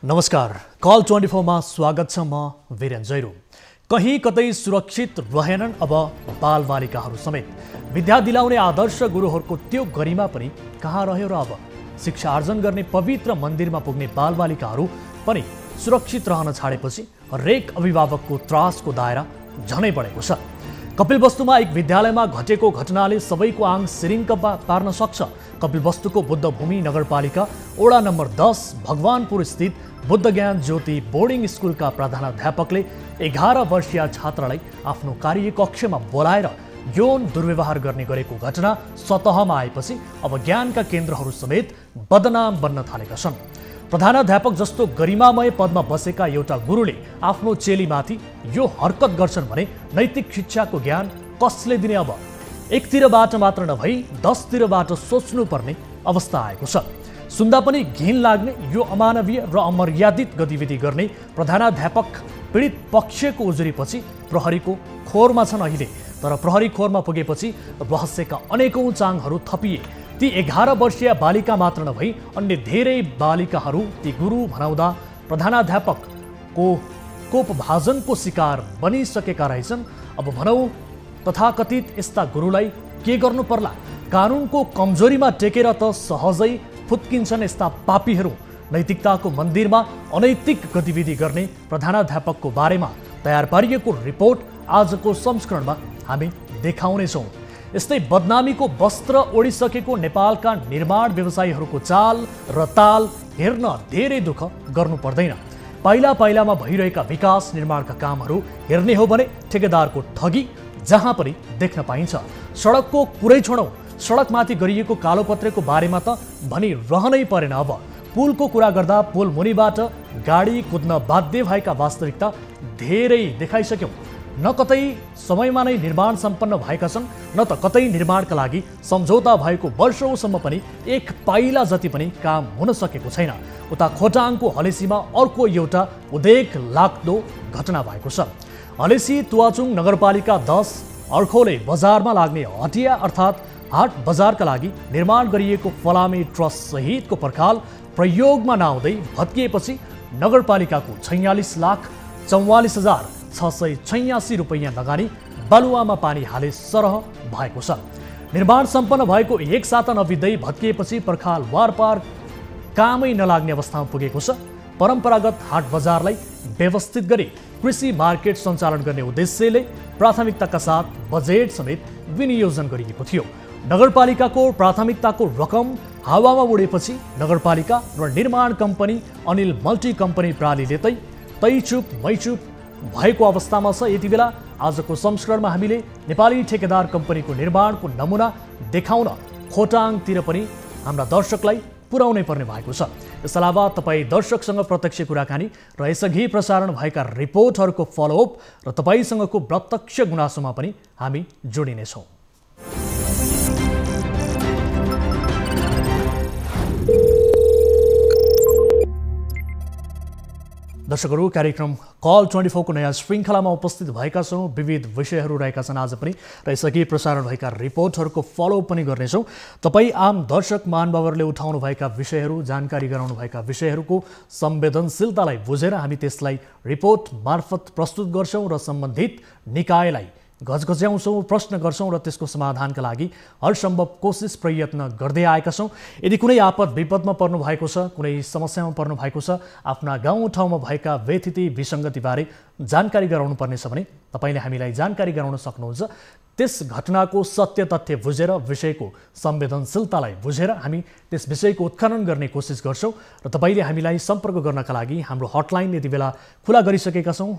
नमस्कार, कल 24 मा स्वागत छ। म वीरेन जैरो। कहीं कतै सुरक्षित रहेनन् अब बालबालिकाहरू समेत। विद्या दिलाउने आदर्श गुरुहरूको त्यो गरिमा पनि कहाँ रह्यो र अब शिक्षा आर्जन गर्ने पवित्र मन्दिरमा पुग्ने बालबालिकाहरू पनि सुरक्षित रहन छाडेपछि हरेक अभिभावकको त्रासको दायरा झनै बढेको छ। कपिलवस्तुमा एक विद्यालयमा घटेको घटनाले सबैको आङ सिरिङ्क पार्न सक्छ। कपिलवस्तुको बुद्धभूमि नगरपालिका वडा नम्बर 10 भगवानपुर स्थित बुद्ध ज्ञान ज्योति बोर्डिङ स्कुलका प्रधानाध्यापकले 11 वर्षीय छात्रालाई आफ्नो कार्यकक्षमा बोलाएर यौन दुर्व्यवहार गर्ने गरेको घटना सतहमा आएपछि अब ज्ञानका केन्द्रहरू समेत बदनाम बन्न थालेका छन्। प्रधानाध्यापक जस्तो गरिमामय पदमा बसेका एउटा गुरुले आफ्नो चेलीमाथि यो हरकत गर्छन् भने नैतिक शिक्षाको ज्ञान कसले दिने? अब एकतिरबाट मात्र नभई 10 तिरबाट सोच्नुपर्ने अवस्था आएको छ। सुन्दा पनि घिन लाग्ने यो अमानवीय र अमर्यादित गतिविधि गर्ने प्रधानाध्यापक पीडित पक्षको उजुरीपछि प्रहरीको खोरमा छन् अहिले। तर प्रहरी खोरमा पुगेपछि रहस्यका अनेकौं चाङहरू थपिए। ती 11 वर्षीय बालिका मात्र नभई अन्य धेरै बालिकाहरू ती गुरु भनाउँदा प्रधानाध्यापकको कोपभाजनको शिकार बनिसकेका रहेछन्। अब भनौँ तथाकथित यस्ता गुरुलाई के गर्नु पर्ला? कानुनको कमजोरीमा टेकेर त सहजै फुत्किन्छन् यस्ता पापीहरू। नैतिकताको मन्दिरमा अनैतिक गतिविधि गर्ने प्रधानाध्यापकको बारेमा तयार पारिएको रिपोर्ट आजको संस्करणमा हामी देखाउनेछौँ। यस्तै बदनामीको वस्त्र ओढिसकेको नेपालका निर्माण व्यवसायीहरूको चाल र ताल हेर्न धेरै दुःख गर्नु पर्दैन। पाइला पाइलामा भइरहेका विकास निर्माणका कामहरू हेर्ने हो भने ठेकेदारको ठगी जहाँ पनि देख्न पाइन्छ। सडकको कुरै छोडौँ, सडकमाथि गरिएको कालोपत्रेको बारेमा त भनिरहनै परेन। अब पुलको कुरा गर्दा पुल मुनिबाट गाडी कुद्न बाध्य भएका वास्तविकता धेरै देखाइसक्यौँ। न कतै समयमा नै निर्माण सम्पन्न भएका छन्, न त कतै निर्माणका लागि सम्झौता भएको वर्षौँसम्म पनि एक पाइला जति पनि काम हुन सकेको छैन। उता खोटाङको हलेसीमा अर्को एउटा उदेक लाग्दो घटना भएको छ। हलेसी तुवाचुङ नगरपालिका 10 अर्खौले बजारमा लाग्ने हटिया अर्थात् हाट बजारका लागि निर्माण गरिएको फलामे ट्रस्ट सहितको पर्खाल प्रयोगमा नआउँदै भत्किएपछि नगरपालिकाको 46,44,686 रुपैयाँ लगानी बालुवामा पानी हाले सरह भएको छ। निर्माण सम्पन्न भएको एक साता नबित्दै भत्किएपछि पर्खाल वारपार कामै नलाग्ने अवस्थामा पुगेको छ। परम्परागत हाट बजारलाई व्यवस्थित गरी कृषि मार्केट सञ्चालन गर्ने उद्देश्यले प्राथमिकताका साथ बजेट समेत विनियोजन गरिएको थियो। नगरपालिकाको प्राथमिकताको रकम हावामा उडेपछि नगरपालिका र निर्माण कम्पनी अनिल मल्टी कम्पनी प्रालीले तैचुप मैचुप भएको अवस्थामा छ। यति बेला आजको संस्करणमा हामीले नेपाली ठेकेदार कम्पनीको निर्माणको नमुना देखाउन खोटाङतिर पनि हाम्रा दर्शकलाई पुर्याउनै पर्ने भएको छ। यस अलावा तपाईँ दर्शकसँग प्रत्यक्ष कुराकानी र यसअघि प्रसारण भएका रिपोर्टहरूको फलोअप र तपाईँसँगको प्रत्यक्ष गुनासोमा पनि हामी जोडिनेछौँ। दर्शकहरू, कार्यक्रम कल 24 को नयाँ श्रृङ्खलामा उपस्थित भएका छौँ। विविध विषयहरू रहेका छन् आज पनि र यसअघि प्रसारण भएका रिपोर्टहरूको फलोअप पनि गर्नेछौँ। तपाईँ आम दर्शक महानुभावहरूले उठाउनुभएका विषयहरू, जानकारी गराउनुभएका विषयहरूको संवेदनशीलतालाई बुझेर हामी त्यसलाई रिपोर्ट मार्फत प्रस्तुत गर्छौँ र सम्बन्धित निकायलाई घचघच्याउँछौँ, प्रश्न गर्छौँ र त्यसको समाधानका लागि हरसम्भव कोसिस प्रयत्न गर्दै आएका छौँ। यदि कुनै आपद विपदमा पर्नु भएको छ, कुनै समस्यामा पर्नु भएको छ, आफ्ना गाउँठाउँमा भएका व्यथिति विसङ्गतिबारे जानकारी गराउनु पर्नेछ भने तपाईँले हामीलाई जानकारी गराउन सक्नुहुन्छ। त्यस घटनाको सत्य तथ्य बुझेर, विषयको संवेदनशीलतालाई बुझेर हामी त्यस विषयको उत्खनन गर्ने कोसिस गर्छौँ र तपाईँले हामीलाई सम्पर्क गर्नका लागि हाम्रो हटलाइन यति बेला खुला गरिसकेका छौँ,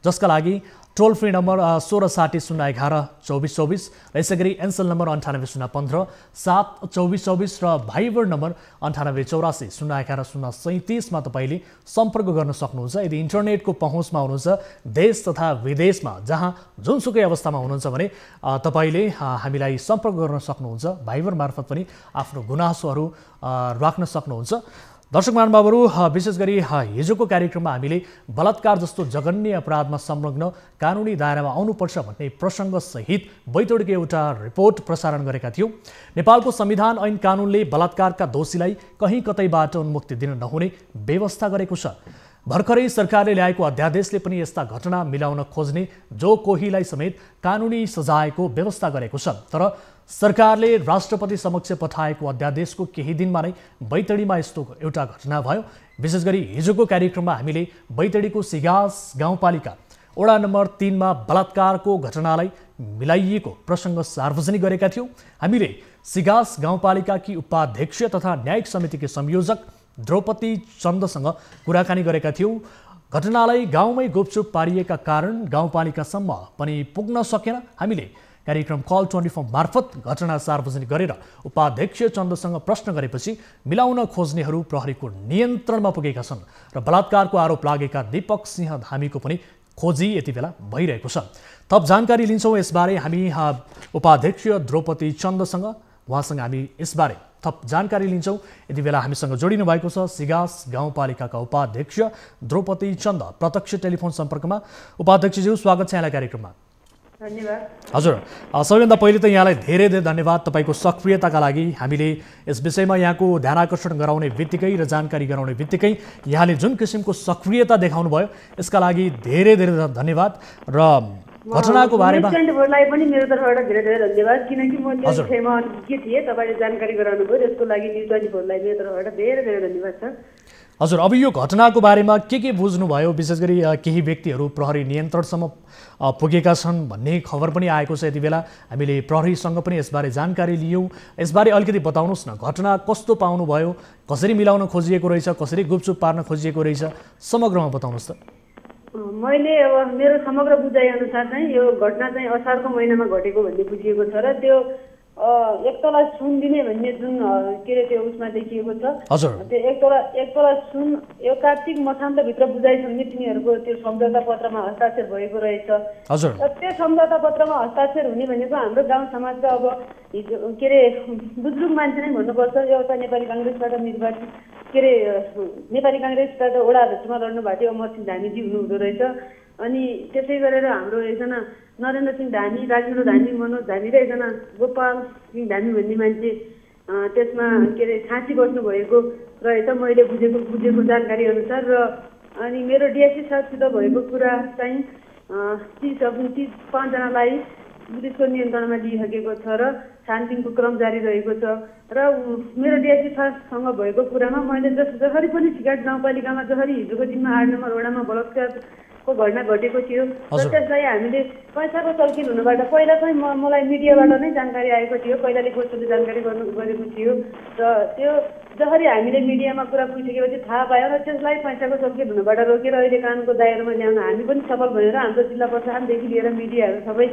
जसका लागि टोल फ्री नम्बर 1660-11-2424 र यसै गरी एनसेल नम्बर 98-015-7-2424 र भाइबर नम्बर 98-84-011-037 मा तपाईँले सम्पर्क गर्न सक्नुहुन्छ। यदि इन्टरनेटको पहुँचमा हुनुहुन्छ, देश तथा विदेशमा जहाँ जुनसुकै अवस्थामा हुनुहुन्छ भने तपाईँले हामीलाई सम्पर्क गर्न सक्नुहुन्छ। भाइबर मार्फत पनि आफ्नो गुनासोहरू राख्न सक्नुहुन्छ। दर्शक महानुभावहरू, विशेष गरी हिजोको कार्यक्रममा हामीले बलात्कार जस्तो जघन्य अपराधमा संलग्न कानुनी दायरामा आउनुपर्छ भन्ने प्रसङ्गसहित बैतडीको एउटा रिपोर्ट प्रसारण गरेका थियौँ। नेपालको संविधान ऐन कानुनले बलात्कारका दोषीलाई कहीँ कतैबाट उन्मुक्ति दिन नहुने व्यवस्था गरेको छ। भर्खरै सरकारले ल्याएको अध्यादेशले पनि यस्ता घटना मिलाउन खोज्ने जो कोहीलाई समेत कानुनी सजायको व्यवस्था गरेको छ। तर सरकारले राष्ट्रपति समक्ष पठाएको अध्यादेशको केही दिनमा नै बैतडीमा यस्तो एउटा घटना भयो। विशेष गरी हिजोको कार्यक्रममा हामीले बैतडीको सिगास गाउँपालिका वडा नम्बर 3 मा बलात्कारको घटनालाई मिलाइएको प्रसङ्ग सार्वजनिक गरेका थियौँ। हामीले सिगास गाउँपालिकाकी उपाध्यक्ष तथा न्यायिक समितिकी संयोजक द्रौपदी चन्दसँग कुराकानी गरेका थियौँ। घटनालाई गाउँमै गुपचुप पारिएका कारण गाउँपालिकासम्म पनि पुग्न सकेन। हामीले कार्यक्रम कल 24 मार्फत घटना सार्वजनिक गरेर उपाध्यक्ष चन्दसँग प्रश्न गरेपछि मिलाउन खोज्नेहरू प्रहरीको नियन्त्रणमा पुगेका छन् र बलात्कारको आरोप लागेका दीपक सिंह धामीको पनि खोजी यति बेला भइरहेको छ। थप जानकारी लिन्छौँ यसबारे हामी उपाध्यक्ष द्रौपदी चन्दसँग। उहाँसँग हामी यसबारे थप जानकारी लिन्छौँ। यति बेला हामीसँग जोडिनु भएको छ सिगास गाउँपालिकाका उपाध्यक्ष द्रौपदी चन्द प्रत्यक्ष टेलिफोन सम्पर्कमा। उपाध्यक्षज्यू, स्वागत छ यहाँलाई कार्यक्रममा। धन्यवाद। हजुर, सबैभन्दा पहिले त यहाँलाई धेरै धेरै धन्यवाद तपाईँको सक्रियताका लागि। हामीले यस विषयमा यहाँको ध्यान आकर्षण गराउने बित्तिकै र जानकारी गराउने बित्तिकै यहाँले जुन किसिमको सक्रियता देखाउनु भयो यसका लागि धेरै धेरै धन्यवाद। र घटनाको बारेमा बोर्डलाई पनि मेरो तर्फबाट धेरै धेरै धन्यवाद, किनकि म त्यो विषयमा के थिएँ तपाईँले जानकारी गराउनु भयो, त्यसको लागि न्युज 24लाई मेरो तर्फबाट धेरै धेरै धन्यवाद छ। हजुर, अब यो घटनाको बारेमा के बुझ्नुभयो? विशेष गरी केही व्यक्तिहरू प्रहरी नियन्त्रणसम्म पुगेका छन् भन्ने खबर पनि आएको छ। यति बेला हामीले प्रहरीसँग पनि यसबारे जानकारी लियौँ। यसबारे अलिकति बताउनुहोस् न, घटना कस्तो पाउनुभयो, कसरी मिलाउन खोजिएको रहेछ, कसरी गुपचुप पार्न खोजिएको रहेछ, समग्रमा बताउनुहोस् त। मैले अब मेरो समग्र बुझाइ अनुसार चाहिँ यो घटना चाहिँ असारको महिनामा घटेको भन्ने बुझिएको छ र त्यो एक तोला सुन दिने भन्ने जुन के अरे त्यो उसमा देखिएको छ, त्यो एक तोला सुन यो कार्तिक मसान्तभित्र बुझाइसम्म तिनीहरूको त्यो सम्झौता पत्रमा हस्ताक्षर भएको रहेछ। त्यो सम्झौता पत्रमा हस्ताक्षर हुने भनेको हाम्रो गाउँ समाजका अब के अरे बुजुर्ग मान्छे नै भन्नुपर्छ। एउटा नेपाली काङ्ग्रेसबाट निर्वाचित के अरे नेपाली काङ्ग्रेसबाट वडा अध्यक्षमा लड्नु भएको थियो अमर सिंह धामीजी हुनुहुँदो रहेछ। अनि त्यसै गरेर हाम्रो एकजना नरेन्द्र सिंह धामी, राजेन्द्र धामी, मनोज धामी र एकजना गोपाल सिंह धामी भन्ने मान्छे त्यसमा के अरे साँची बस्नु भएको रहेछ मैले बुझेको जानकारी अनुसार। र अनि मेरो डिएसपी साहबसित भएको कुरा चाहिँ ती 5जनालाई पुलिसको नियन्त्रणमा लिइसकेको छ र छानबिनको क्रम जारी रहेको छ। र मेरो डिएसपी साहबसँग भएको कुरामा मैले जसरी पनि सिगाट गाउँपालिकामा जसरी हिजोको दिनमा 8 नम्बर वडामा बलात्कारको घटना घटेको थियो र त्यसलाई हामीले पैसाको चल्किल हुनबाट पहिला चाहिँ मलाई मिडियाबाट नै जानकारी आएको थियो, पहिलाले कस्तोले जानकारी गरेको थियो र त्यो जसरी हामीले मिडियामा कुरा पुगिसकेपछि थाहा पायो र त्यसलाई पैसाको चल्किल हुनबाट रोकेर अहिले कानुनको दायरामा ल्याउन हामी पनि सफल भएर हाम्रो जिल्ला प्रशासनदेखि लिएर मिडियाहरू सबै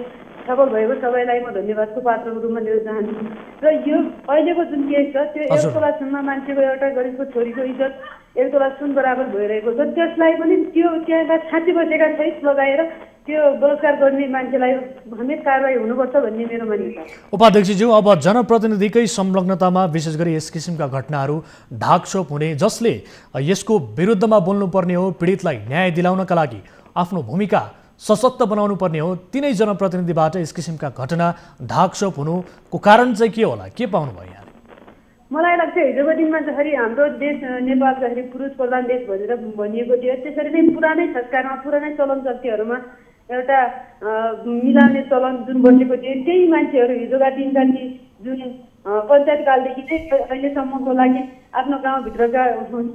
सफल भएको सबैलाई म धन्यवादको पात्रको रूपमा लिन चाहन्छु। र यो अहिलेको जुन केस छ त्यो 1 तोला सुनमा मान्छेको एउटा गरिबको छोरीको इज्जत 1 तोला सुन बराबर भइरहेको छ। त्यसलाई पनि त्यो त्यहाँ छाती बसेका सहित लगाएर त्यो बलात्कार गर्ने मान्छेलाई समेत कारवाही हुनुपर्छ भन्ने मेरो मान्य छ। उपाध्यक्षज्यू, अब जनप्रतिनिधिकै संलग्नतामा विशेष गरी यस किसिमका घटनाहरू ढाकछोप हुने, जसले यसको विरुद्धमा बोल्नुपर्ने हो, पीडितलाई न्याय दिलाउनका लागि आफ्नो भूमिका सशक्त बनाउनु पर्ने हो, तिनै जनप्रतिनिधिबाट यस किसिमका घटना ढाकछोप हुनुको कारण चाहिँ के होला? के पाउनुभयो यहाँले? मलाई लाग्छ हिजोको दिनमा जसरी हाम्रो देश नेपाल जसरी पुरुष प्रधान देश भनेर भनिएको थियो त्यसरी नै पुरानै संस्कारमा पुरानै चलन चल्तीहरूमा एउटा मिलाउने चलन जुन बसेको थियो त्यही मान्छेहरू हिजोका दिनका जुन पञ्चायतकालदेखि नै अहिलेसम्मको लागि आफ्नो गाउँभित्रका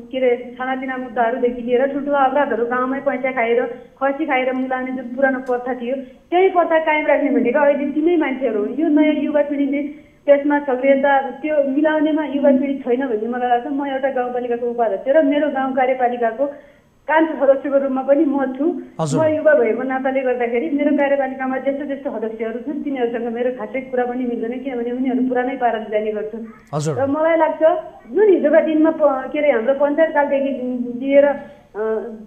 के अरे खानापिना मुद्दाहरूदेखि लिएर ठुल्ठुला अपराधहरू गाउँमै पैसा खाएर खसी खाएर मिलाउने जुन पुरानो प्रथा थियो त्यही प्रथा कायम राख्ने भनेको अहिले तिनै मान्छेहरू हुन्। यो नयाँ युवा पिँढीले त्यसमा सक्रियता त्यो मिलाउनेमा युवा पिँढी छैन भन्ने मलाई लाग्छ। म एउटा गाउँपालिकाको उपाध्यक्ष र मेरो गाउँ कार्यपालिकाको कान्छो सदस्यको रूपमा पनि म छु। म युवा भएको नाताले गर्दाखेरि मेरो कार्यपालिकामा त्यस्तो त्यस्तो सदस्यहरू छन्, तिनीहरूसँग मेरो खासै कुरा पनि मिल्दैन किनभने उनीहरू पुरानै पाराले जाने गर्छन्। र मलाई लाग्छ जुन हिजोका दिनमा के अरे हाम्रो पञ्चायतकालदेखि लिएर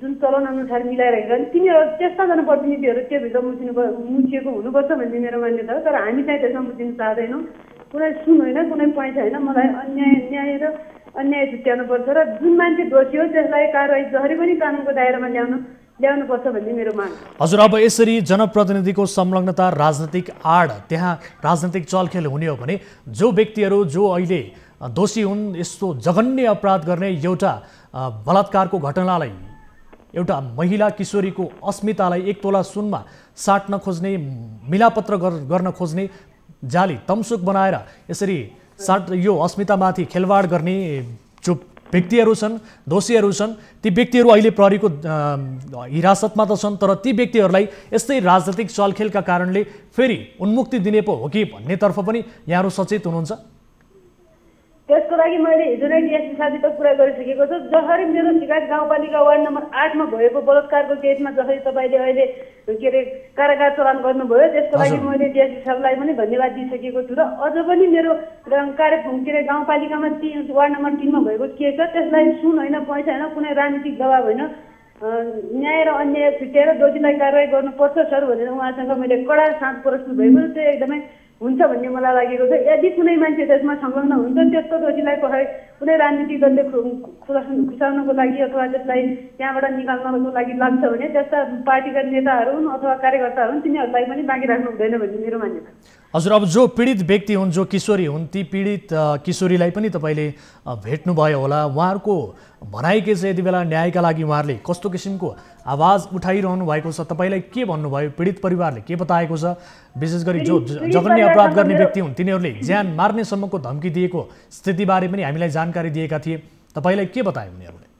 जुन चलन अनुसार मिलाएर हिँड्छन् तिनीहरू त्यस्ता जनप्रतिनिधिहरू त्योभित्र मुछिएको हुनुपर्छ भन्ने मेरो मान्यता हो। तर हामी चाहिँ त्यसमा मुछिन चाहँदैनौँ। कुनै सुन होइन, कुनै पैसा होइन, मलाई न्याय र अन्याय छुट्याउनुपर्छ र जुन मान्छे दोषी हो त्यसलाई कारवाही जसरी पनि कानुनको दायरामा ल्याउनुपर्छ भन्ने मेरो माग। हजुर, अब यसरी जनप्रतिनिधिको संलग्नता, राजनीतिक आड, त्यहाँ राजनीतिक चलखेल हुने हो भने जो व्यक्तिहरू जो अहिले दोषी हुन्, यस्तो जघन्य अपराध गर्ने, एउटा बलात्कारको घटनालाई, एउटा महिला किशोरीको अस्मितालाई 1 तोला सुनमा साट्न खोज्ने, मिलापत्र गर्न खोज्ने, जाली तमसुक बनाएर यसरी यो अस्मितामाथि खेलवाड गर्ने जो व्यक्तिहरू छन्, दोषीहरू छन्, ती व्यक्तिहरू अहिले प्रहरीको हिरासतमा त छन्, तर ती व्यक्तिहरूलाई यस्तै राजनीतिक चलखेलका कारणले फेरि उन्मुक्ति दिने पो हो कि भन्नेतर्फ पनि यहाँहरू सचेत हुनुहुन्छ? त्यसको लागि मैले हिजो नै डिएसपी साथीसित कुरा गरिसकेको छु। जसरी मेरो शिकायत गाउँपालिका वार्ड नम्बर 8 मा भएको बलात्कारको केसमा जसरी तपाईँले अहिले कारागार चलान गर्नुभयो, त्यसको लागि मैले डिएसपी साहबलाई पनि धन्यवाद दिइसकेको छु। र अझ पनि मेरो गाउँपालिकामा वार्ड नम्बर 3 मा भएको केस छ, त्यसलाई सुन होइन, पैसा होइन, कुनै राजनीतिक दबाब होइन, न्याय र अन्याय छुट्याएर दोषीलाई कारवाही गर्नुपर्छ सर भनेर उहाँसँग मैले कडा साथ प्रस्तुत भएको त्यो एकदमै हुन्छ भन्ने मलाई लागेको छ। यदि कुनै मान्छे त्यसमा संलग्न हुन्छ, त्यस्तो दोषीलाई कुनै राजनीतिक दलले खुसाउनको लागि अथवा त्यसलाई त्यहाँबाट निकाल्नको लागि लाग्छ भने त्यस्ता पार्टीका नेताहरू हुन् अथवा कार्यकर्ताहरू हुन्, तिनीहरूलाई पनि बाँकी राख्नु हुँदैन भन्ने मेरो मान्यता। हजुर, अब जो पीडित व्यक्ति हुन्, जो किशोरी हुन्, ती पीडित किशोरीलाई पनि तपाईँले भेट्नुभयो होला। उहाँहरूको भनाइ के छ? यति बेला न्यायका लागि उहाँहरूले कस्तो किसिमको आवाज उठाइरहनु भएको छ? तपाईँलाई के भन्नुभयो? पीडित परिवारले के बताएको छ? विशेष गरी जो जघन्य अपराध गर्ने व्यक्ति हुन्, तिनीहरूले ज्यान मार्नेसम्मको धम्की दिएको स्थितिबारे पनि हामीलाई जानकारी दिएका थिए। तपाईँलाई के बतायो उनीहरूले?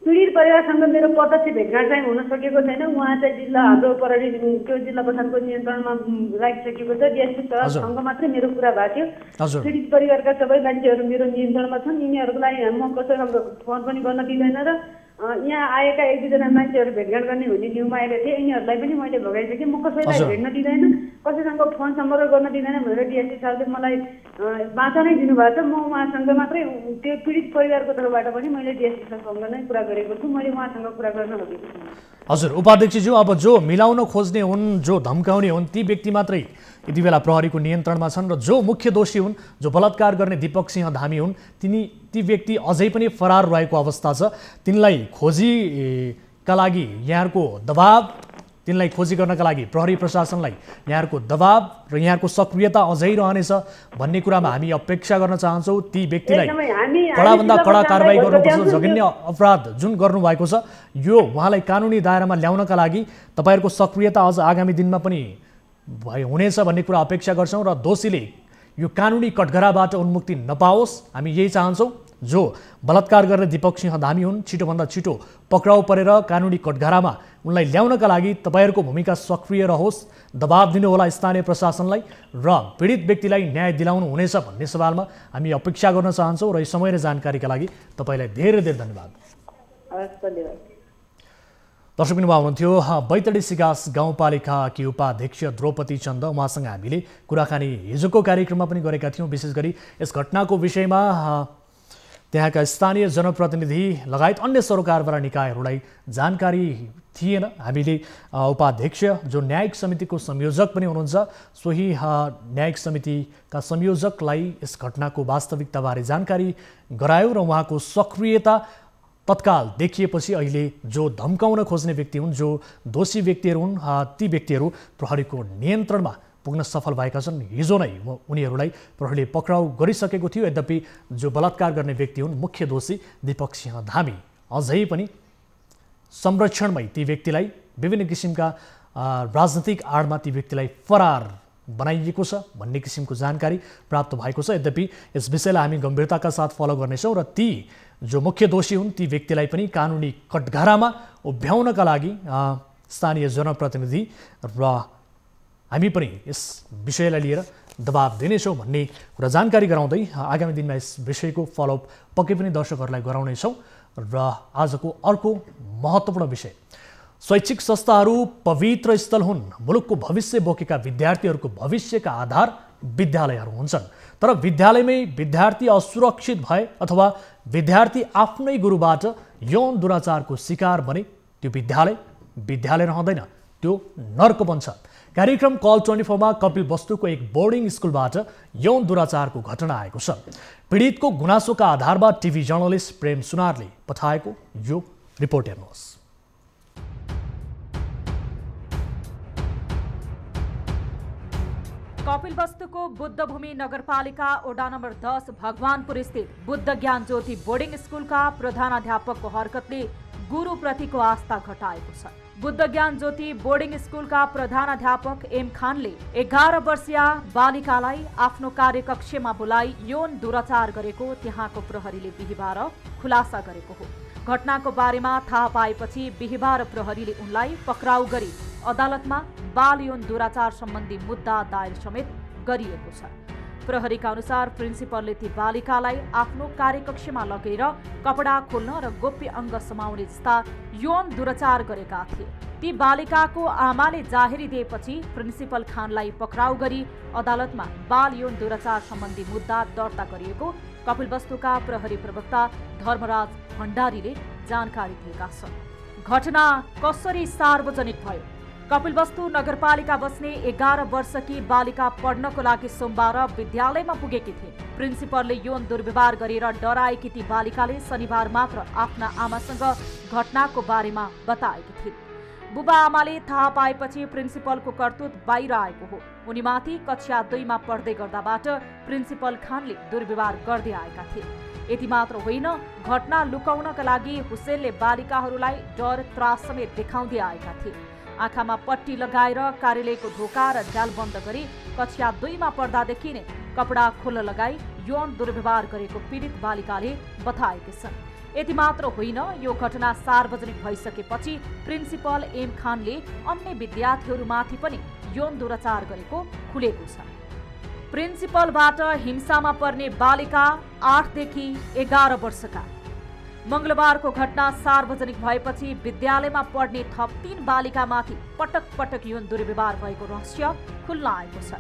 पीडित परिवारसँग मेरो प्रत्यक्ष भेटघाट चाहिँ हुन सकेको छैन। उहाँ चाहिँ जिल्ला हाम्रो प्रहरी त्यो जिल्ला प्रशासनको नियन्त्रणमा राखिसकेको छ। डिएसपी साहबसँग मात्रै मेरो कुरा भएको थियो। पीडित परिवारका सबै मान्छेहरू मेरो नियन्त्रणमा छन्। यिनीहरूको लागि म कसैसँग फोन पनि गर्न दिँदैन र यहाँ आएका 1-2 जना मान्छेहरू भेटघाट गर्ने भन्ने न्युमा आएका थिए, यिनीहरूलाई पनि मैले भगाइसकेँ। म कसैलाई भेट्न दिँदैन, कसैसँग फोन सम्पर्क गर्न दिँदैन भनेर डिएसपी साहबले मलाई बाचा नै दिनुभएको छ। म उहाँसँग मात्रै त्यो पीडित परिवारको तर्फबाट पनि मैले डिएसपी साहबसँग नै कुरा गरेको छु। मैले उहाँसँग कुरा गर्न सकेको छु। हजुर, उपाध्यक्षज्यू, अब जो मिलाउन खोज्ने हुन्, जो धम्काउने हुन्, ती व्यक्ति मात्रै यति बेला प्रहरीको नियन्त्रणमा छन् र जो मुख्य दोषी हुन्, जो बलात्कार गर्ने दीपक सिंह धामी हुन्, ती व्यक्ति अझै पनि फरार रहेको अवस्था छ। तिनलाई खोजीका लागि यहाँहरूको दबाब, तिनलाई खोजी गर्नका लागि प्रहरी प्रशासनलाई यहाँहरूको दबाब र यहाँहरूको सक्रियता अझै रहनेछ भन्ने कुरामा हामी अपेक्षा गर्न चाहन्छौँ। ती व्यक्तिलाई कडाभन्दा कडा कारवाही गर्नुपर्छ। जघन्य अपराध जुन गर्नुभएको छ, यो उहाँलाई कानुनी दायरामा ल्याउनका लागि तपाईँहरूको सक्रियता अझ आगामी दिनमा पनि हुनेछ भन्ने कुरा अपेक्षा गर्छौँ र दोषीले यो कानुनी कठघराबाट उन्मुक्ति नपाओस्, हामी यही चाहन्छौँ। जो बलात्कार गर्ने दीपक सिंह धामी हुन्, छिटोभन्दा छिटो पक्राउ परेर कानुनी कठघरामा उनलाई ल्याउनका लागि तपाईँहरूको भूमिका सक्रिय रहोस्, दबाब दिनुहोला स्थानीय प्रशासनलाई र पीडित व्यक्तिलाई न्याय दिलाउनु हुनेछ भन्ने सवालमा हामी अपेक्षा गर्न चाहन्छौँ। र यो समय र जानकारीका लागि तपाईँलाई धेरै धेरै धन्यवाद। दर्शक बिन्दु हुनुहुन्थ्यो बैतडी सिगास गाउँपालिकाकी उपाध्यक्ष द्रौपदी चन्द, उहाँसँग हामीले कुराकानी हिजोको कार्यक्रममा पनि गरेका थियौँ। विशेष गरी यस घटनाको विषयमा त्यहाँका स्थानीय जनप्रतिनिधि लगायत अन्य सरकारवाला निकायहरूलाई जानकारी थिएन। हामीले उपाध्यक्ष जो न्यायिक समितिको संयोजक पनि हुनुहुन्छ, सोही न्यायिक समितिका संयोजकलाई यस घटनाको वास्तविकताबारे जानकारी गरायो र उहाँको सक्रियता तत्काल देखिएपछि अहिले जो धम्काउन खोज्ने व्यक्ति हुन्, जो दोषी व्यक्तिहरू हुन्, ती व्यक्तिहरू प्रहरीको नियन्त्रणमा पुग्न सफल भएका छन्। हिजो नै उनीहरूलाई प्रहरीले पक्राउ गरिसकेको थियो। यद्यपि जो बलात्कार गर्ने व्यक्ति हुन्, मुख्य दोषी दीपक सिंह धामी, अझै पनि संरक्षणमै ती व्यक्तिलाई विभिन्न किसिमका राजनीतिक आडमा ती व्यक्तिलाई फरार बनाइएको छ भन्ने किसिमको जानकारी प्राप्त भएको छ। यद्यपि यस विषयलाई हामी गम्भीरताका साथ फलो गर्नेछौँ र ती जो मुख्य दोषी हुन्, ती व्यक्तिलाई पनि कानुनी कठघरामा उभ्याउनका लागि स्थानीय जनप्रतिनिधि र हामी पनि यस विषयलाई लिएर दबाब दिनेछौँ भन्ने कुरा जानकारी गराउँदै आगामी दिनमा यस विषयको फलोअप पक्कै पनि दर्शकहरूलाई गराउनेछौँ। र आजको अर्को महत्त्वपूर्ण विषय, शैक्षिक संस्थाहरू पवित्र स्थल हुन्। मुलुकको भविष्य बोकेका विद्यार्थीहरूको भविष्यका आधार विद्यालयहरू हुन्छन्। तर विद्यालयमै विद्यार्थी असुरक्षित भए अथवा विद्यार्थी आफ्नै गुरुबाट यौन दुराचारको शिकार बने त्यो विद्यालय रहँदैन, त्यो नर्क बन्छ। कार्यक्रम कल 24 मा कपिल वस्तुको एक बोर्डिङ स्कुलबाट यौन दुराचारको घटना आएको छ। पीडितको गुनासोका आधारमा टिभी जर्नलिस्ट प्रेम सुनारले पठाएको यो रिपोर्ट हेर्नुहोस्। कपिलवस्तुको बुद्धभूमि नगरपालिका वडा नम्बर 10 भगवानपुर स्थित बुद्ध ज्ञान ज्योति बोर्डिङ स्कुलका प्रधानाध्यापकको हरकतले गुरुप्रतिको आस्था घटाएको छ। बुद्ध ज्ञान ज्योति बोर्डिङ स्कुलका प्रधानाध्यापक एम खानले 11 वर्षीय बालिकालाई आफ्नो कार्यकक्षमा बोलाई यौन दुराचार गरेको त्यहाँको प्रहरीले बिहिबार खुलासा गरेको हो। घटनाको बारेमा थाहा पाएपछि बिहिबार प्रहरीले उनलाई पक्राउ गरी अदालतमा बाल यौन दुराचार सम्बन्धी मुद्दा दायर समेत गरिएको छ। प्रहरीका अनुसार प्रिन्सिपलले ती बालिकालाई आफ्नो कार्यकक्षमा लगेर कपडा खोल्न र गोप्य अङ्ग समाउने जस्ता यौन दुराचार गरेका थिए। ती बालिकाको आमाले जाहेरी दिएपछि प्रिन्सिपल खानलाई पक्राउ गरी अदालतमा बाल यौन दुराचार सम्बन्धी मुद्दा दर्ता गरिएको कपिलवस्तुका प्रहरी प्रवक्ता धर्मराज भण्डारीले जानकारी दिएका छन्। घटना कसरी सार्वजनिक भयो? कपिलवस्तु नगरपालिका बस्ने 11 वर्षकी बालिका पढ्नको लागि सोमबार विद्यालयमा पुगेकी थिए। प्रिन्सिपलले यौन दुर्व्यवहार गरेर डराएकी ती बालिकाले शनिबार मात्र आफ्ना आमासँग घटनाको बारेमा बताएकी थिए। बुबा आमाले थाहा पाएपछि प्रिन्सिपलको करतुत बाहिर आएको हो। उनीमाथि कक्षा 2 मा पढ्दै गर्दाबाट प्रिन्सिपल खानले दुर्व्यवहार गर्दै आएका थिए। यति मात्र होइन, घटना लुकाउनका लागि हुसेनले बालिकाहरूलाई डर त्रास समेत देखाउँदै आएका थिए। आँखामा पट्टी लगाएर कार्यालयको ढोका र झ्याल बन्द गरी कक्षा 2 मा पढ्दादेखि नै कपडा खोल्न लगाई यौन दुर्व्यवहार गरेको पीडित बालिकाले बताएकी छन्। यति मात्र होइन, यो घटना सार्वजनिक भइसकेपछि प्रिन्सिपल एम खानले अन्य विद्यार्थीहरूमाथि पनि यौन दुराचार गरेको खुलेको छ। प्रिन्सिपलबाट हिंसामा पर्ने बालिका 8 देखि 11 वर्षका। मंगलबारको घटना सार्वजनिक भएपछि विद्यालयमा पढ्ने थप 3 बालिकामाथि पटक पटक यौन दुर्व्यवहार भएको रहस्य खुल्न आएको छ।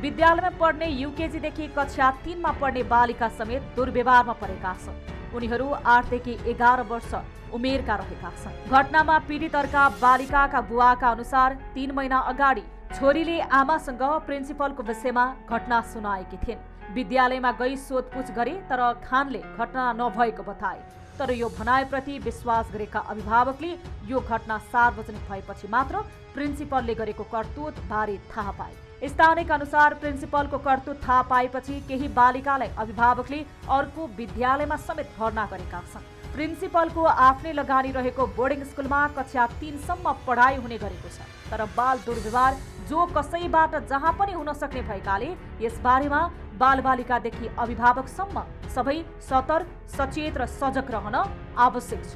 विद्यालयमा पढ्ने युकेजीदेखि कक्षा 3 मा पढ्ने बालिका समेत दुर्व्यवहारमा परेका छन्। उनीहरू 8 देखि 11 वर्ष उमेरका रहेका छन्। घटनामा पीडितहरूका बालिकाका बुवाका अनुसार 3 महिना अगाडि छोरीले आमासँग प्रिन्सिपलको विषयमा घटना सुनाएकी थिइन्। विद्यालयमा गई सोधपुछ गरे तर खानले घटना नभएको बताए। तर यो भनाइप्रति विश्वास गरेका अभिभावकले यो घटना सार्वजनिक भएपछि मात्र प्रिन्सिपलले गरेको करतुत बारे थाहा पाए। स्थानीयका अनुसार प्रिन्सिपलको करतुत थाहा पाएपछि केही बालिकालाई अभिभावकले अर्को विद्यालयमा समेत भर्ना गरेका छन्। प्रिन्सिपलको आफ्नै लगानी रहेको बोर्डिङ स्कुलमा कक्षा 3 सम्म पढाइ हुने गरेको छ। तर बाल दुर्व्यवहार जो कसैबाट जहाँ पनि हुन सक्ने भएकाले यसबारेमा बालबालिकादेखि अभिभावकसम्म सबै सतर्क, सचेत र सजग रहन आवश्यक छ।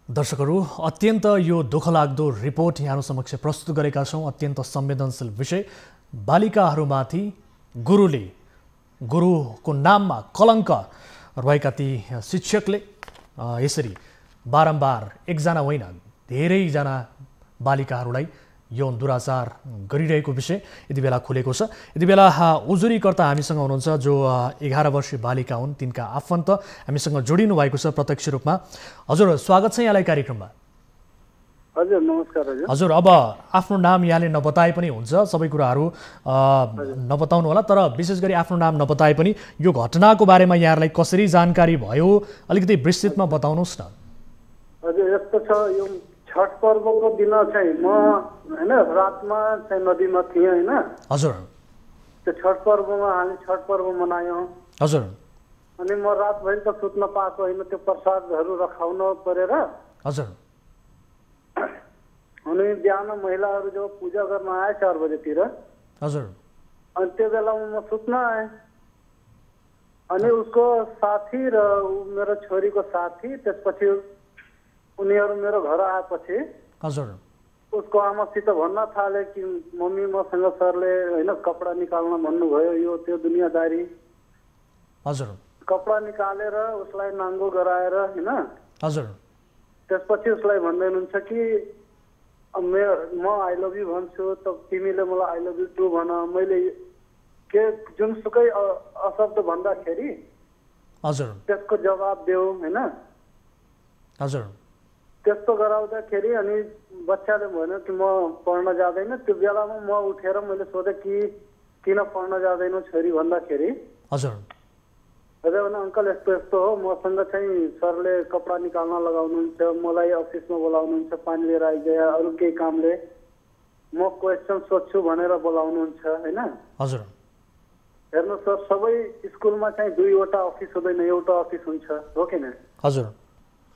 दर्शकहरू, अत्यन्त यो दुःखलाग्दो रिपोर्ट यहाँहरू समक्ष प्रस्तुत गरेका छौँ। अत्यन्त संवेदनशील विषय। बालिकाहरूमाथि गुरुको नाममा कलङ्क रहेका ती शिक्षकले यसरी बारम्बार एकजना होइन धेरैजना बालिकाहरूलाई यौन दुराचार गरिरहेको विषय यति बेला खुलेको छ। यति बेला उजुरीकर्ता हामीसँग हुनुहुन्छ जो 11 वर्षीय बालिका हुन्। तिनका आफन्त हामीसँग जोडिनु भएको छ प्रत्यक्ष रूपमा। हजुर, स्वागत छ यहाँलाई कार्यक्रममा। हजुर, नमस्कार हजुर। हजुर, अब आफ्नो नाम यहाँले नबताए पनि हुन्छ, सबै कुराहरू नबताउनु होला, तर विशेष गरी आफ्नो नाम नबताए पनि यो घटनाको बारेमा यहाँहरूलाई कसरी जानकारी भयो अलिकति विस्तृतमा बताउनुहोस् न। हजुर, यस्तो छ, यो छठ पर्वको दिन चाहिँ म हैन रातमा चाहिँ नदीमा थिएँ हैन। हजुर, त्यो छठ पर्वमा हामी छठ पर्व मनायौँ। हजुर, अनि म रातभरि त सुत्न पाएको होइन, त्यो प्रसादहरू रखाउन परेर। हजुर, अनि बिहान महिलाहरू जो पूजा गर्न आए 4 बजेतिर। हजुर, अनि त्यो बेलामा म सुत्न आएँ। अनि उसको साथी र मेरो छोरीको साथी, त्यसपछि उनीहरू मेरो घर आएपछि हजुर, उसको आमासित भन्न थाले कि मम्मी मसँग सरले होइन कपडा निकाल्न भन्नुभयो, यो त्यो दुनियाँदारी। हजुर, कपडा निकालेर उसलाई नाङ्गो गराएर होइन। हजुर, त्यसपछि उसलाई भन्दै हुनुहुन्छ कि म आई लभ यू भन्छु त तिमीले मलाई आई लभ यू टु भन। मैले के जुनसुकै अशब्द भन्दाखेरि हजुर, त्यसको जवाब देऊ होइन। हजुर, त्यस्तो गराउँदाखेरि अनि बच्चाले भन्यो कि म पढ्न जाँदैन। त्यो बेलामा म उठेर मैले सोधेँ कि किन पढ्न जाँदैनौ छोरी भन्दाखेरि हजुर भने अङ्कल यस्तो यस्तो हो, मसँग चाहिँ सरले कपडा निकाल्न लगाउनुहुन्छ, मलाई अफिसमा बोलाउनुहुन्छ, पानी लिएर आइगयो, अरू केही कामले म क्वेसन सोध्छु भनेर बोलाउनुहुन्छ होइन। हजुर हेर्नु सर, सबै स्कुलमा चाहिँ 2वटा अफिस हुँदैन, एउटा अफिस हुन्छ, हो कि न? हजुर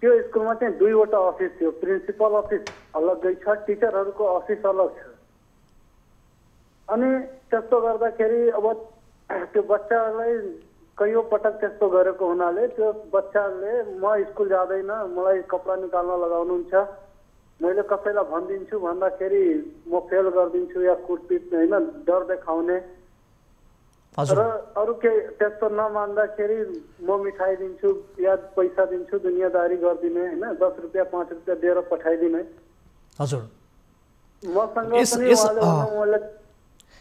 त्यो स्कुलमा चाहिँ 2वटा अफिस थियो। प्रिन्सिपल अफिस अलग्गै छ, टिचरहरूको अफिस अलग छ। अनि त्यस्तो गर्दाखेरि अब त्यो बच्चालाई कैयौँ पटक त्यस्तो गरेको हुनाले त्यो बच्चाले म स्कुल जाँदैन, मलाई कपडा निकाल्न लगाउनुहुन्छ, मैले कसैलाई भनिदिन्छु भन्दाखेरि म फेल गरिदिन्छु या कुटपिट होइन डर देखाउने र अरू केही त्यस्तो नमान्दाखेरि म मिठाई दिन्छु या पैसा दिन्छु, दुनियाँदारी गरिदिने होइन, 10 रुपियाँ 5 रुपियाँ दिएर पठाइदिने। हजुर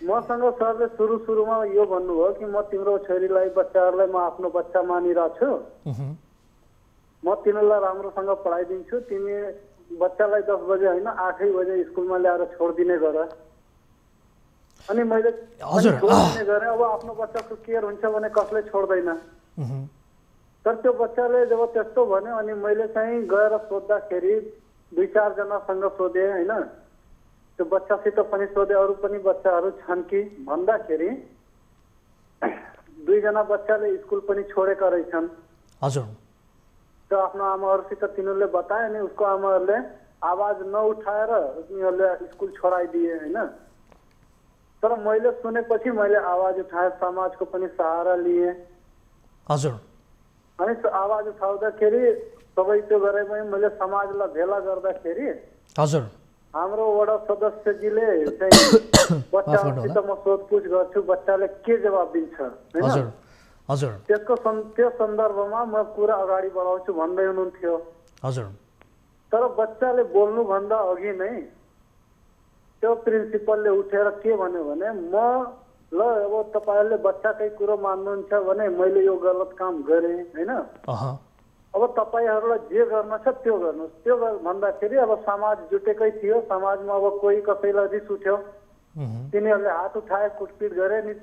मसँग सरले सुरुमा यो भन्नुभयो कि म तिम्रो छोरीलाई बच्चाहरूलाई म आफ्नो बच्चा मानिरहेको छु, म तिमीलाई राम्रोसँग पढाइदिन्छु, तिमी बच्चालाई 10 बजे होइन 8 बजे स्कुलमा ल्याएर छोडिदिने गर। अनि मैले छोडिदिने गरेँ। अब आफ्नो बच्चाको केयर हुन्छ भने कसले छोड्दैन। तर त्यो बच्चाले जब त्यस्तो भन्यो अनि मैले चाहिँ गएर सोद्धाखेरि 2-4 जनासँग सोधेँ होइन, त्यो बच्चासित पनि सोधेँ, अरू पनि बच्चाहरू छन् कि भन्दाखेरि 2 जना बच्चाले स्कुल पनि छोडेका रहेछन्। हजुर त्यो आफ्नो आमाहरूसित तिनीहरूले बताए अनि उसको आमाहरूले आवाज नउठाएर उनीहरूले स्कुल छोडाइदिए होइन। तर मैले सुनेपछि मैले आवाज उठाएँ, समाजको पनि सहारा लिए। हजुर अनि आवाज उठाउँदाखेरि सबै त्यो गरेमै मैले समाजलाई भेला गर्दाखेरि हजुर हाम्रो वडा सदस्यजीले चाहिँ बच्चासित म सोधपुछ गर्छु, बच्चाले के जवाब दिन्छ होइन। हजुर त्यो सन्दर्भमा म कुरा अगाडि बढाउँछु भन्दै हुनुहुन्थ्यो। हजुर तर बच्चाले बोल्नुभन्दा अघि नै त्यो प्रिन्सिपलले उठेर के भन्यो भने म ल अब तपाईँहरूले बच्चाकै कुरो मान्नुहुन्छ भने मैले यो गलत काम गरेँ होइन, अब तपाईँहरूलाई जे गर्न छ त्यो गर्नुहोस्। त्यो भन्दाखेरि अब समाज जुटेकै थियो। समाजमा अब कोही कसैलाई रिस उठ्यो, तिनीहरूले हात उठाए, कुटपिट गरे नि,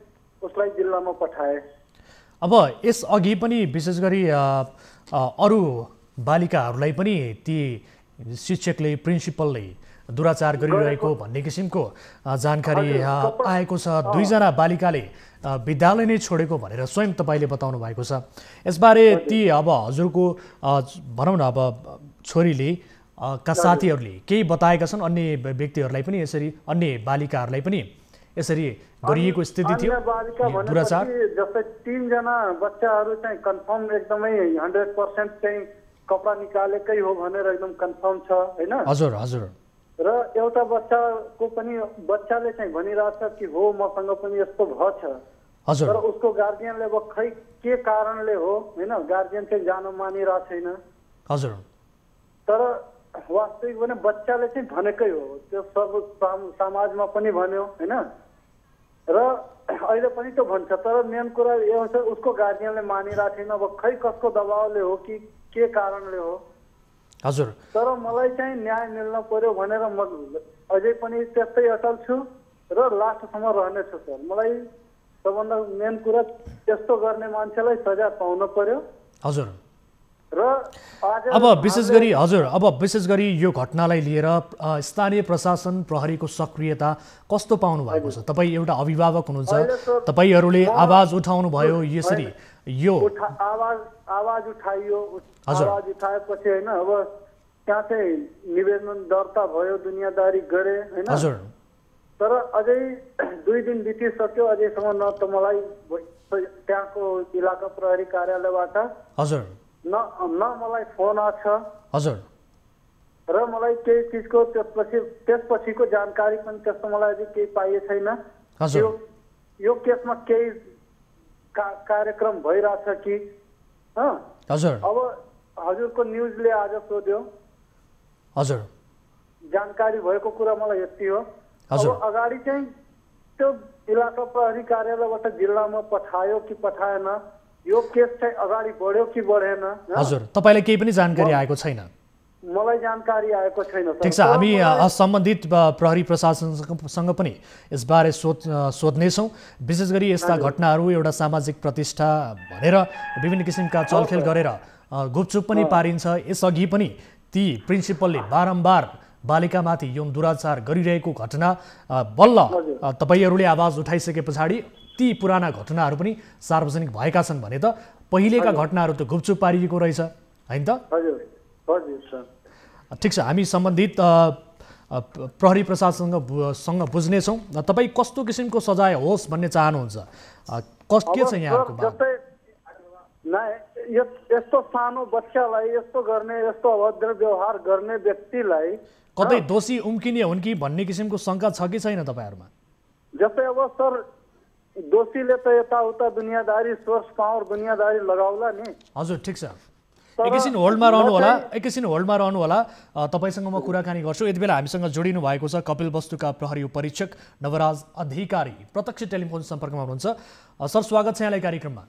उसलाई जिल्लामा पठाए। अब यस अघि पनि विशेष गरी अरू बालिकाहरूलाई पनि ती शिक्षकले प्रिन्सिपलले दुराचार गरिरहेको भन्ने किसिमको जानकारी आएको छ। 2 जना बालिकाले विद्यालय नै छोडेको भनेर स्वयं तपाईँले बताउनु भएको छ। यसबारे ती अब हजुरको भनौँ न अब छोरीले का साथीहरूले केही बताएका छन्, अन्य व्यक्तिहरूलाई पनि यसरी, अन्य बालिकाहरूलाई पनि यसरी गरिएको स्थिति थियो दुराचार? जस्तै 3 जना बच्चाहरू चाहिँ कन्फर्म एकदमै 100% चाहिँ कपडा निकालेकै हो भनेर एकदम कन्फर्म छ होइन। हजुर हजुर र एउटा बच्चाको पनि बच्चाले चाहिँ भनिरहेछ कि हो मसँग पनि यस्तो भएछ। हजुर तर उसको गार्जियनले अब खै के कारणले हो होइन, गार्जियन चाहिँ जान मानिरहेको छैन। हजुर तर वास्तविक भने बच्चाले चाहिँ भनेकै हो, त्यो सब समाजमा पनि भन्यो होइन र अहिले पनि त्यो भन्छ। तर मेन कुरा यो छ उसको गार्जियनले मानिरहेको छैन। अब खै कसको दबावले हो कि के कारणले हो। हजुर तर मलाई चाहिँ न्याय मिल्न पर्यो भनेर म अझै पनि त्यस्तै अटल छु र लास्टसम्म रहनेछु सर। मलाई सबभन्दा मेन कुरा त्यस्तो गर्ने मान्छेलाई सजा पाउन पर्यो। हजुर र अब विशेष गरी यो घटनालाई लिएर स्थानीय प्रशासन प्रहरीको सक्रियता कस्तो पाउनु भएको छ? तपाईँ एउटा अभिभावक हुनुहुन्छ, तपाईँहरूले आवाज उठाउनु भयो यसरी, यो आवाज उठाइयो। आवाज उठाएपछि होइन अब त्यहाँ चाहिँ निवेदन दर्ता भयो, दुनियाँदारी गरे होइन। तर अझै 2 दिन बितिसक्यो, अझैसम्म न त मलाई त्यहाँको इलाका प्रहरी कार्यालयबाट हजुर न मलाई फोन आछ हजुर र मलाई केही चिजको त्यसपछिको जानकारी पनि त्यस्तो मलाई अझै केही पाइए छैन। यो केसमा केही कार्यक्रम भइरहेछ कि हजुर? अब हजुरको न्युजले आज सोध्यो, हजुर जानकारी भएको कुरा मलाई यति हो। अब अगाडि चाहिँ त्यो इलाका प्रहरी कार्यालयबाट जिल्लामा पठायो कि पठाएन, यो केस चाहिँ अगाडि बढ्यो कि बढेन? हजुर, तपाईलाई केही पनि जानकारी आएको छैन? मलाई जानकारी आएको छैन सर। ठिक छ, हामी सम्बन्धित प्रहरी प्रशासनसँग पनि यसबारे सोध्नेछौँ। विशेष गरी यस्ता घटनाहरू एउटा सामाजिक प्रतिष्ठा भनेर विभिन्न किसिमका चलखेल गरेर गुपचुप पनि पारिन्छ। यसअघि पनि ती प्रिन्सिपलले बारम्बार बालिकामाथि यौन दुराचार गरिरहेको घटना बल्ल तपाईँहरूले आवाज उठाइसके पछाडि ती पुराना घटनाहरू पनि सार्वजनिक भएका छन् भने त पहिलेका घटनाहरू त गुपचुप पारिएको रहेछ हैन त? हजुर हजुर सर। ठिक छ, हामी सम्बन्धित प्रहरी प्रशासनसँग बुझ्नेछौँ। तपाईँ कस्तो किसिमको सजाय होस् भन्ने चाहनुहुन्छ? के छ यहाँको माग? यस्तो सानो बच्चालाई यस्तो गर्ने, यस्तो अभद्र व्यवहार गर्ने व्यक्तिलाई कतै दोषी उम्किने हुन् कि भन्ने किसिमको शङ्का छ कि छैन तपाईँहरूमा? जस्तै अब सर दोषीले त यताउता दुनियादारी सोर्स पावर दुनियादारी लगाउला नि। हजुर ठिक छ, एकैछिन होल्डमा रहनु होला। तपाईँसँग म कुराकानी गर्छु। यति बेला हामीसँग जोडिनु भएको छ कपिलवस्तुका प्रहरी उपरीक्षक नवराज अधिकारी, प्रत्यक्ष टेलिफोन सम्पर्कमा हुनुहुन्छ। सर स्वागत छ यहाँलाई कार्यक्रममा।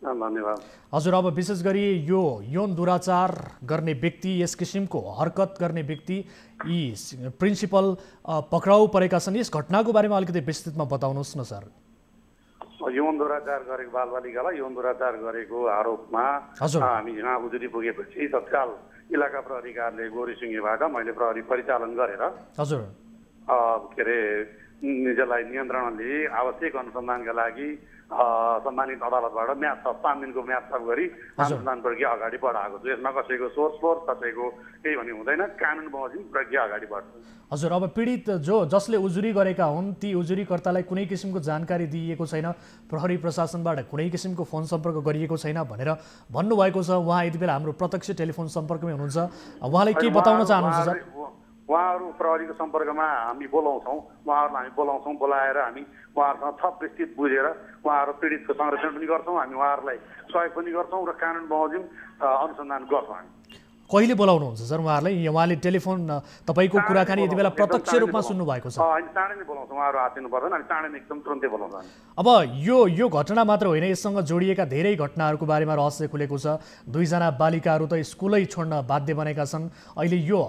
धन्यवाद। हजुर, अब विशेष गरी यो यौन दुराचार गर्ने व्यक्ति, यस किसिमको हरकत गर्ने व्यक्ति, यी प्रिन्सिपल पक्राउ परेका छन्। यस घटनाको बारेमा अलिकति विस्तृतमा बताउनुहोस् न सर। यौन दुराचार गरेको बालबालिकालाई यौन दुराचार गरेको आरोपमा हामी यहाँ उजुरी पुगेपछि तत्काल इलाका प्रहरी कार्यालय गोरीसिंहेबाट मैले प्रहरी परिचालन गरेर हजुर के अरे निजलाई नियन्त्रणमा लिई आवश्यक अनुसन्धानका लागि सम्मानित अदालतबाट म्याद 5 दिनको म्याद सब गरी अनुसन्धान प्रक्रिया अगाडि बढाएको छु। यसमा कसैको सोर्स फोर्स कसैको केही भन्ने हुँदैन, कानुन बमोजिम प्रक्रिया अगाडि बढ्छ। हजुर, अब पीडित जसले उजुरी गरेका हुन् ती उजुरीकर्तालाई कुनै किसिमको जानकारी दिइएको छैन, प्रहरी प्रशासनबाट कुनै किसिमको फोन सम्पर्क गरिएको छैन भनेर भन्नुभएको छ। उहाँ यति बेला हाम्रो प्रत्यक्ष टेलिफोन सम्पर्कमै हुनुहुन्छ। उहाँले के बताउन चाहनुहुन्छ सर? उहाँहरू प्रहरीको सम्पर्कमा हामी बोलाउँछौँ, उहाँहरूलाई हामी बोलाएर हामी उहाँहरूसँग थप विस्तृत बुझेर उहाँहरू पीडितको संरक्षण पनि गर्छौँ, हामी उहाँहरूलाई सहयोग पनि गर्छौँ र कानुन बमोजिम अनुसन्धान गर्छौँ। हामी कहिले बोलाउनुहुन्छ सर उहाँहरूलाई? उहाँले टेलिफोन तपाईँको कुराकानी यति बेला प्रत्यक्ष रूपमा सुन्नु भएको छ? चाँडै नै बोलाउँछौँ, उहाँहरू आत्तिनु पर्दैन, हामी चाँडै नै एकदम तुरन्तै बोलाउँछौँ। अब यो घटना मात्र होइन, यससँग जोडिएका धेरै घटनाहरूको बारेमा रहस्य खुलेको छ। 2 जना बालिकाहरू त स्कुलै छोड्न बाध्य बनेका छन्। अहिले यो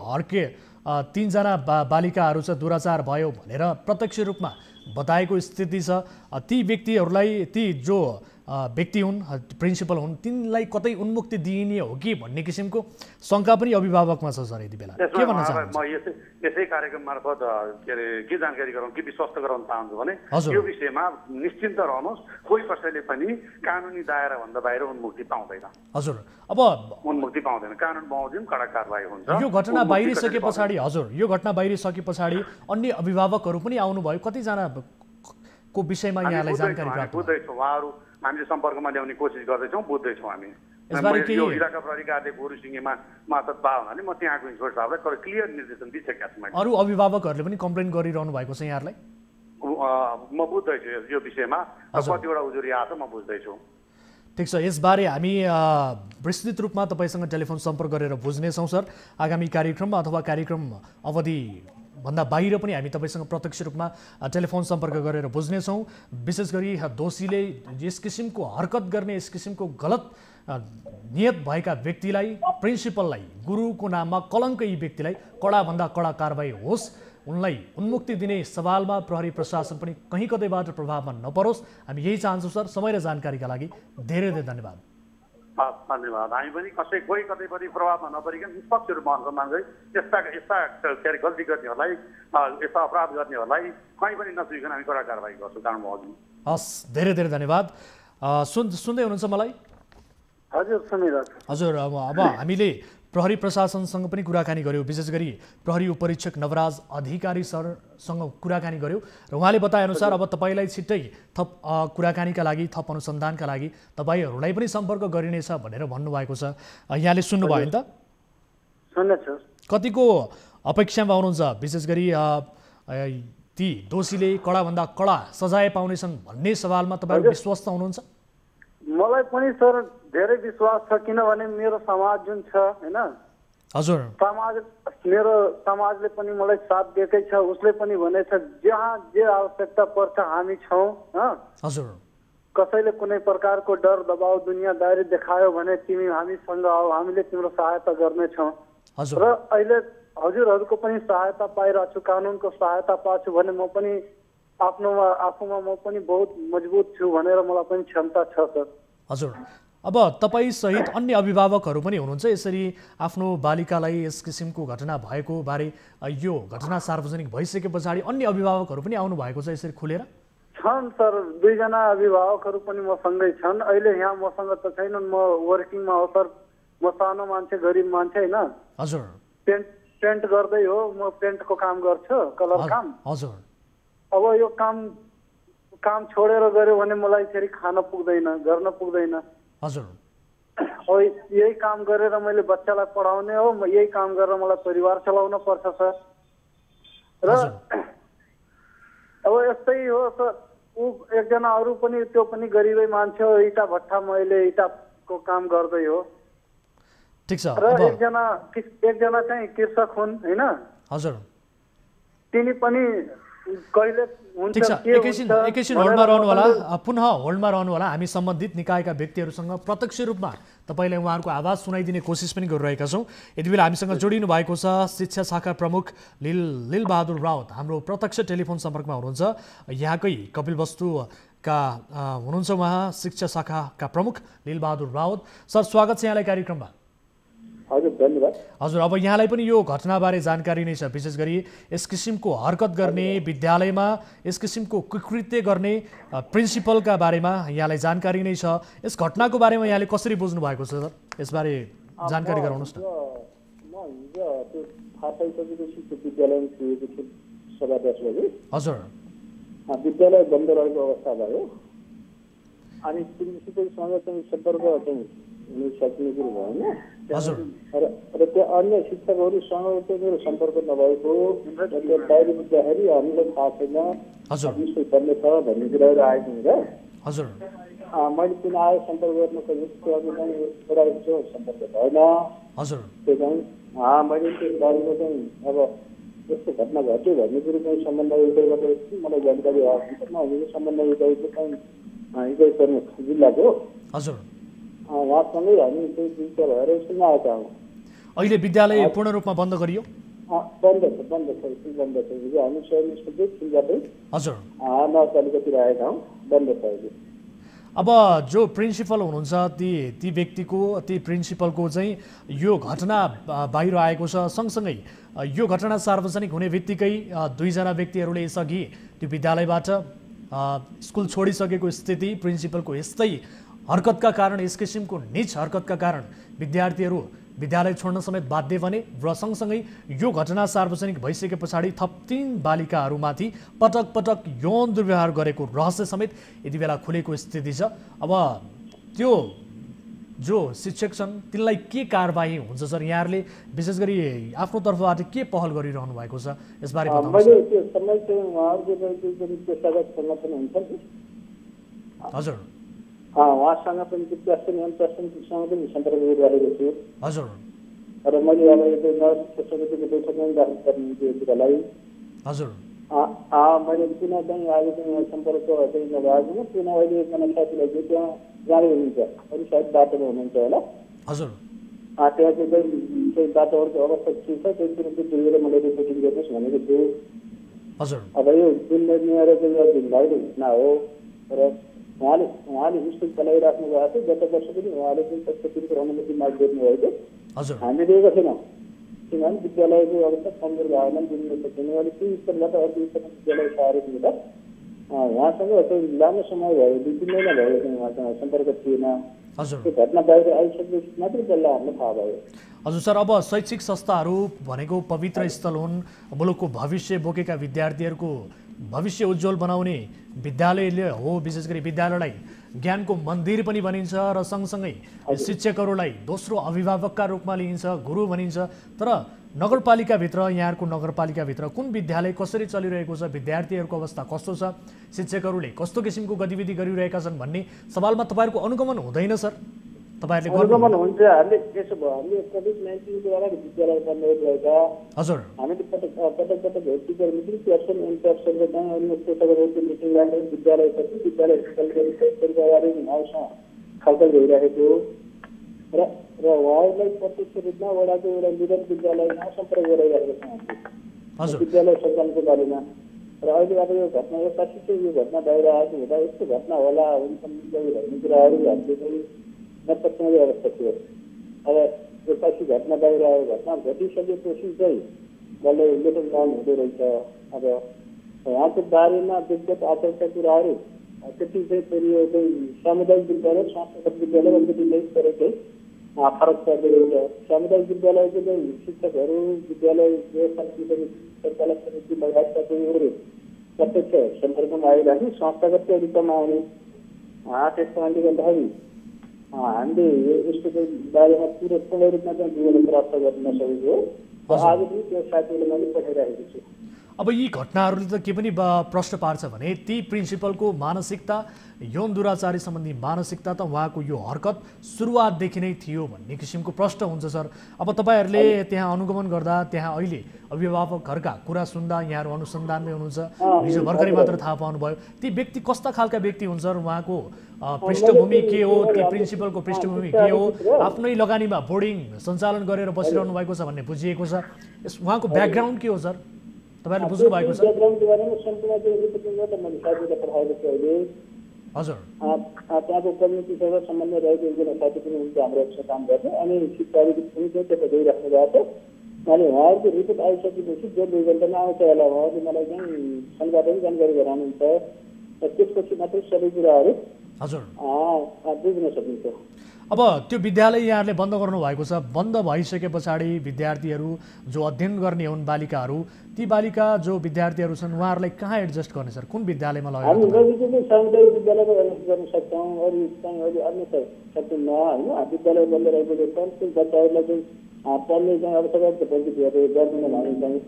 3 जना बालिकाहरू चाहिँ दुराचार भयो भनेर प्रत्यक्ष रूपमा बताएको स्थिति छ। ती व्यक्तिहरूलाई, ती जो व्यक्ति हुन्, प्रिन्सिपल हुन्, तिनलाई कतै उन्मुक्ति दिइने हो कि भन्ने किसिमको शङ्का पनि अभिभावकमा छ सर। यति बेला के भन्न चाहनुहुन्छ? म यसै कार्यक्रम मार्फत के जानकारी गराउँ, के विश्वस्त गराउन चाहन्छु भने यो विषयमा निश्चिन्त रहनुहोस्, कोही कसैले पनि कानुनी दायराभन्दा बाहिर उन्मुक्ति पाउँदैन। हजुर, अब उन्मुक्ति पाउँदैन, कानुन बमोजिम कडा कारबाही हुन्छ। यो घटना बाहिरिसके पछाडि हजुर, यो घटना बाहिरिसके पछाडि अन्य अभिभावकहरू पनि आउनुभयो, कतिजनाको विषयमा यहाँलाई जानकारी प्राप्त बुझ्दैछौँ, उहाँहरू हामीले सम्पर्कमा ल्याउने कोसिस गर्दैछौँ, बुझ्दैछौँ। हामी यो इलाका प्रहरी कार्यालय गोरुसिंहेमा मार्फत पाए हुनाले म त्यहाँको इन्सपेक्टर साहबलाई क्लियर निर्देशन दिइसकेका छु। अरू अभिभावकहरूले पनि कम्प्लेन गरिरहनु भएको छ यहाँहरूलाई? म बुझ्दैछु यो विषयमा, कतिवटा उजुरी आएको छ म बुझ्दैछु। ठिक छ, यसबारे हामी विस्तृत रूपमा तपाईँसँग टेलिफोन सम्पर्क गरेर बुझ्नेछौँ सर। आगामी कार्यक्रममा अथवा कार्यक्रम अवधि भन्दा बाहिर पनि हामी तपाईँसँग प्रत्यक्ष रूपमा टेलिफोन सम्पर्क गरेर बुझ्नेछौँ। विशेष गरी दोषीले यस किसिमको हरकत गर्ने, यस किसिमको गलत नियत भएका व्यक्तिलाई, प्रिन्सिपललाई, गुरुको नाममा कलङ्क यी व्यक्तिलाई कडाभन्दा कडा कारबाही होस्, उनलाई उन्मुक्ति दिने सवालमा प्रहरी प्रशासन पनि कहीँ कतैबाट प्रभावमा नपरोस्, हामी यही चाहन्छौँ सर। समय र जानकारीका लागि धेरै धेरै धन्यवाद। धन्यवाद। हामी पनि कोही कतैपट्टि प्रभावमा नपरिकन निष्पक्ष रूपमा अनुसन्धान गरी यस्ता के अरे गल्ती गर्नेहरूलाई, यस्ता अपराध गर्नेहरूलाई कहीँ पनि नचुइकन हामी कडा कारबाही गर्छौँ, कानुन बमोजिम। हस्, धेरै धेरै धन्यवाद। सुन्दै हुनुहुन्छ मलाई? हजुर सुनिरहेको छु। हजुर, अब हामीले प्रहरी प्रशासनसँग पनि कुराकानी गऱ्यौँ, विशेष गरी प्रहरी उपरीक्षक नवराज अधिकारी सरसँग कुराकानी गऱ्यौँ र उहाँले बताएअनुसार अब तपाईँलाई छिट्टै थप कुराकानीका लागि, थप अनुसन्धानका लागि तपाईँहरूलाई पनि सम्पर्क गरिनेछ भनेर भन्नुभएको छ। यहाँले सुन्नुभयो नि त? सुन्दैछु। कतिको अपेक्षामा आउनुहुन्छ? विशेष गरी ती दोषीले कडाभन्दा कडा सजाय पाउनेछन् भन्ने सवालमा तपाईँहरू विश्वस्त हुनुहुन्छ? मलाई पनि सर धेरै विश्वास छ, किनभने मेरो समाज जुन छ हैन, हजुर, मेरो समाजले पनि मलाई साथ दिएकै छ। उसले पनि भनेछ जहाँ जे आवश्यकता पर्छ हामी छौँ। हजुर, कसैले कुनै प्रकारको डर दबाउ दुनियादारी देखायो भने तिमी हामीसँग आऊ, हामीले तिम्रो सहायता गर्नेछौँ। हजुर र अहिले हजुरहरूको पनि सहायता पाइरहेको छु, कानुनको सहायता पाएको छु भने म पनि आफूमा म पनि बहुत मजबुत छु भनेर मलाई पनि क्षमता छ सर। हजुर, अब तपाईँ सहित अन्य अभिभावकहरू पनि हुनुहुन्छ, यसरी आफ्नो बालिकालाई यस किसिमको घटना भएको बारे यो घटना सार्वजनिक भइसके पछाडि अन्य अभिभावकहरू पनि आउनु भएको छ यसरी खुलेर? छन् सर, 2 जना अभिभावकहरू पनि मसँगै छन्। अहिले यहाँ मसँग त छैनन्, म वर्किङमा हो सर। म सानो मान्छे, गरिब मान्छे होइन। हजुर, पेन्ट गर्दै हो, म पेन्टको काम गर्छु, कलर काम। हजुर, अब यो काम छोडेर गऱ्यो भने मलाई फेरि खान पुग्दैन, गर्न पुग्दैन। हजुर, अब यही काम गरेर मैले बच्चालाई पढाउने हो, यही काम गरेर मलाई परिवार चलाउन पर्छ सर। र अब यस्तै हो सर, ऊ एकजना अरू पनि, त्यो पनि गरिबै मान्छे हो, इटा भट्टामा अहिले इटाको काम गर्दै हो। ठिक छ। र एकजना चाहिँ कृषक हुन् होइन। हजुर, तिनी पनि कहिले हुन्छ। ठिक छ, एकैछिन होल्डमा रहनु होला, पुनः होल्डमा रहनु होला। हामी सम्बन्धित निकायका व्यक्तिहरूसँग प्रत्यक्ष रूपमा तपाईँलाई उहाँहरूको आवाज सुनाइदिने कोसिस पनि गरिरहेका छौँ। यति बेला हामीसँग जोडिनु भएको छ शिक्षा शाखा प्रमुख लीलबहादुर राउत, हाम्रो प्रत्यक्ष टेलिफोन सम्पर्कमा हुनुहुन्छ। यहाँकै कपिलवस्तुका हुनुहुन्छ उहाँ, शिक्षा शाखाका प्रमुख लीलबहादुर राउत। सर, स्वागत छ यहाँलाई कार्यक्रममा। हजुर, धन्यवाद। हजुर, अब यहाँलाई पनि यो घटनाबारे जानकारी नै छ, विशेष गरी यस किसिमको हरकत गर्ने, विद्यालयमा यस किसिमको कुकृत्य गर्ने प्रिन्सिपलका बारेमा यहाँलाई जानकारी नै छ। यस घटनाको बारेमा यहाँले कसरी बुझ्नु भएको छ सर? यसबारे जानकारी गराउनुहोस् न। म हिजो त्यो थाहा पाइसकेपछि त्यो विद्यालयमा पुगेको छु 10:15 बजे। हजुर, विद्यालय बन्द रहेको अवस्था भयो। अनि प्रिन्सिपलसँग चाहिँ सम्पर्क चाहिँ हुनु सक्ने कुरो भएन। हजुर, र त्यो अन्य शिक्षकहरूसँग चाहिँ मेरो सम्पर्क नभएको, त्यो बाहिर बुझ्दाखेरि हामीलाई थाहा छैन विषय पर्ने छ भन्ने कुराहरू आएको हुन्छ। हजुर, मैले किन आयो सम्पर्क गर्न खोजेको त्यो चाहिँ सम्पर्क भएन। हजुर, त्यो चाहिँ मैले त्यो बारेमा चाहिँ अब यस्तो घटना घट्यो भन्ने कुरो चाहिँ समन्वय उदयबाट मलाई जानकारी आएको छ। म हिजो समन्वय उदयको चाहिँ हिजो प्रमुख जिल्लाको हजुर, उहाँसँगै हामी चाहिँ विचार भएर स्कुलमा आएका हौँ। अहिले विद्यालय पूर्ण रूपमा बन्द गरियो? बन्द छ, स्कुल बन्द छ। हिजो हामी स्वयं स्कुल चाहिँ स्कुलबाटै हजुर नगरपालिकातिर आएका हौँ, बन्द छ अहिले। अब जो प्रिन्सिपल हुनुहुन्छ ती व्यक्तिको, ती प्रिन्सिपलको चाहिँ यो घटना बाहिर आएको छ, सँगसँगै यो घटना सार्वजनिक हुने बित्तिकै 2 जना व्यक्तिहरूले यसअघि त्यो विद्यालयबाट स्कुल छोडिसकेको स्थिति, प्रिन्सिपलको यस्तै हरकतका कारण, यस किसिमको नीच हरकतका कारण विद्यार्थीहरू विद्यालय छोड्न समेत बाध्य बने र सँगसँगै यो घटना सार्वजनिक भइसके पछाडि थप 3 बालिकाहरूमाथि पटक पटक यौन दुर्व्यवहार गरेको रहस्य समेत यति बेला खुलेको स्थिति छ। अब त्यो जो शिक्षक छन् तिनलाई के कारबाही हुन्छ सर? यहाँहरूले विशेष गरी आफ्नो तर्फबाट के पहल गरिरहनु भएको छ यसबारे बताउनुहोस्। मैले त्यो समय चाहिँ उहाँहरूको चाहिँ पेसागत सङ्गठन हुन्छ नि, हजुर, उहाँसँग पनि प्रशासनसँग पनि सम्पर्क गरिरहेको छु। हजुर, र मैले अब यो नगर समितिको बैठकमा राख्नु पर्ने त्यो कुरालाई हजुर, मैले पुनः चाहिँ आज चाहिँ सम्पर्क चाहिँ नभएको पुनः अहिले एकजना साथीलाई चाहिँ त्यहाँ जाँदै हुनुहुन्छ, अरू सायद बाटोमा हुनुहुन्छ होला। हजुर, त्यहाँ चाहिँ बाटोहरूको अवस्था के छ त्यो कुरो चाहिँ बुझेर मलाई रिपोर्टिङ गर्नुहोस् भनेको छु। हजुर, अब यो जुन निर्णय चाहिँ यो भिन्दाइलो घटना हो र उहाँले स्कुल चलाइराख्नु भएको थियो। गत वर्ष पनि उहाँले चाहिँ त्यसको तिनको अनुमति माग गर्नुभएको, हामी दिएको छैनौँ। किनभने विद्यालयको अवस्था कमजोर भएन, बुझ्न सकेन। अहिले त्यो स्तरबाट अर्को स्तरमा विद्यालय सहायक हुँदा उहाँसँग चाहिँ लामो समय भयो, 2-3 महिना भयो चाहिँ उहाँसँग सम्पर्क थिएन। त्यो घटना बाहिर आइसकेपछि मात्रै त्यसलाई हामीलाई थाहा भयो। हजुर सर, अब शैक्षिक संस्थाहरू भनेको पवित्र स्थल हुन्, मुलुकको भविष्य बोकेका विद्यार्थीहरूको भविष्य उज्जवल बनाउने विद्यालयले हो। विशेष गरी विद्यालयलाई ज्ञानको मन्दिर पनि भनिन्छ र सँगसँगै शिक्षकहरूलाई दोस्रो अभिभावकका रूपमा लिइन्छ, गुरु भनिन्छ। तर नगरपालिकाभित्र, यहाँहरूको नगरपालिकाभित्र कुन विद्यालय कसरी चलिरहेको छ, विद्यार्थीहरूको अवस्था कस्तो छ, शिक्षकहरूले कस्तो किसिमको गतिविधि गरिरहेका छन् भन्ने सवालमा तपाईँहरूको अनुगमन हुँदैन सर? तपाईँहरूले अनुगमन हुन्छ। हामीले त्यसो भयो, हामीले कोभिड-19 को बेला विद्यालय बन्द भएका, हजुर, हामीले पटक टिचर मिटिङ पर्सन इन पर्सनले चाहिँ अन्य शिक्षकहरूको मिटिङ राखेर विद्यालय छलफल भइरहेको र र उहाँहरूलाई प्रत्यक्ष रूपमा वडाको एउटा मिडल विद्यालयमा सम्पर्क गरिरहेको छौँ हामीले विद्यालय सञ्चालनको बारेमा। र अहिले अब यो घटना एक्कासी चाहिँ यो घटना बाहिर आएको हुँदा यस्तो घटना होला हुन्छ भन्ने कुराहरू हामीले चाहिँ नपत्याउने अवस्था थियो। अब एक्कासी घटना बाहिर आयो, घटना घटिसकेपछि चाहिँ बल्ल लेखन गाउनु हुँदो रहेछ। अब उहाँको बारेमा व्यक्तिगत आचारका कुराहरू त्यति चाहिँ फेरि यो चाहिँ सामुदायिक विद्यालय संस्थागत विद्यालय अलिकति चाहिँ थोरै चाहिँ फरक पर्दो रहेछ। सामुदायिक विद्यालयको चाहिँ शिक्षकहरू विद्यालय व्यवस्थापन सञ्चालक समिति लगायतका चाहिँ अरू प्रत्यक्ष सन्दर्भमा आइराख्ने संस्थागत रूपमा आउने त्यस कारणले गर्दाखेरि हामीले यसको चाहिँ बारेमा पूर्ण रूपमा चाहिँ विवरण प्राप्त गर्न नसकेको हो। आज पनि त्यो साथीहरूले मैले पठाइराखेको छु। अब यी घटनाहरूले त के पनि प्रश्न पार्छ भने ती प्रिन्सिपलको मानसिकता, यौन दुराचारी सम्बन्धी मानसिकता त उहाँको यो हरकत सुरुवातदेखि नै थियो भन्ने किसिमको प्रश्न हुन्छ सर। अब तपाईँहरूले त्यहाँ अनुगमन गर्दा, त्यहाँ अहिले अभिभावकहरूका कुरा सुन्दा यहाँहरू अनुसन्धानमै हुनुहुन्छ, हिजो भर्खरै मात्र थाहा पाउनुभयो ती व्यक्ति कस्ता खालका व्यक्ति हुन्छ, उहाँको पृष्ठभूमि के हो, ती प्रिन्सिपलको पृष्ठभूमि के हो, आफ्नै लगानीमा बोर्डिङ सञ्चालन गरेर बसिरहनु भएको छ भन्ने बुझिएको छ, उहाँको ब्याकग्राउन्ड के हो सर तपाईँहरूले बुझ्नु भएको छ? हजुर त्यहाँको कम्युनिटीसँग सम्बन्ध रहेको एकजना साथी पनि हुन्छ हाम्रो काम गर्ने, अनि शिक्षाविद पनि त्यता गइराख्नु भएको छ। अनि उहाँहरूको रिपोर्ट आइसकेपछि जो 2 घन्टामा आउँछ होला उहाँहरूले मलाई चाहिँ फोनबाट पनि जानकारी गराउनुहुन्छ। त्यसपछि मात्रै सबै कुराहरू हजुर बुझ्न सकिन्छ। अब त्यो विद्यालय यहाँहरूले बन्द गर्नु भएको छ, बन्द भइसके पछाडि विद्यार्थीहरू जो अध्ययन गर्ने हुन् बालिकाहरू, ती बालिका जो विद्यार्थीहरू छन् उहाँहरूलाई कहाँ एडजस्ट गर्ने सर, कुन विद्यालयमा लगेर? हामी नजिकै सामुदायिक विद्यालयमा एडजस्ट गर्न सक्छौँ, अरू चाहिँ अहिले अन्य सक्दैनँ होइन। विद्यालय बन्द रहेको छ, त्यो बच्चाहरूलाई चाहिँ पढ्ने चाहिँ अवसर भविष्यहरू गर्दैन भने चाहिँ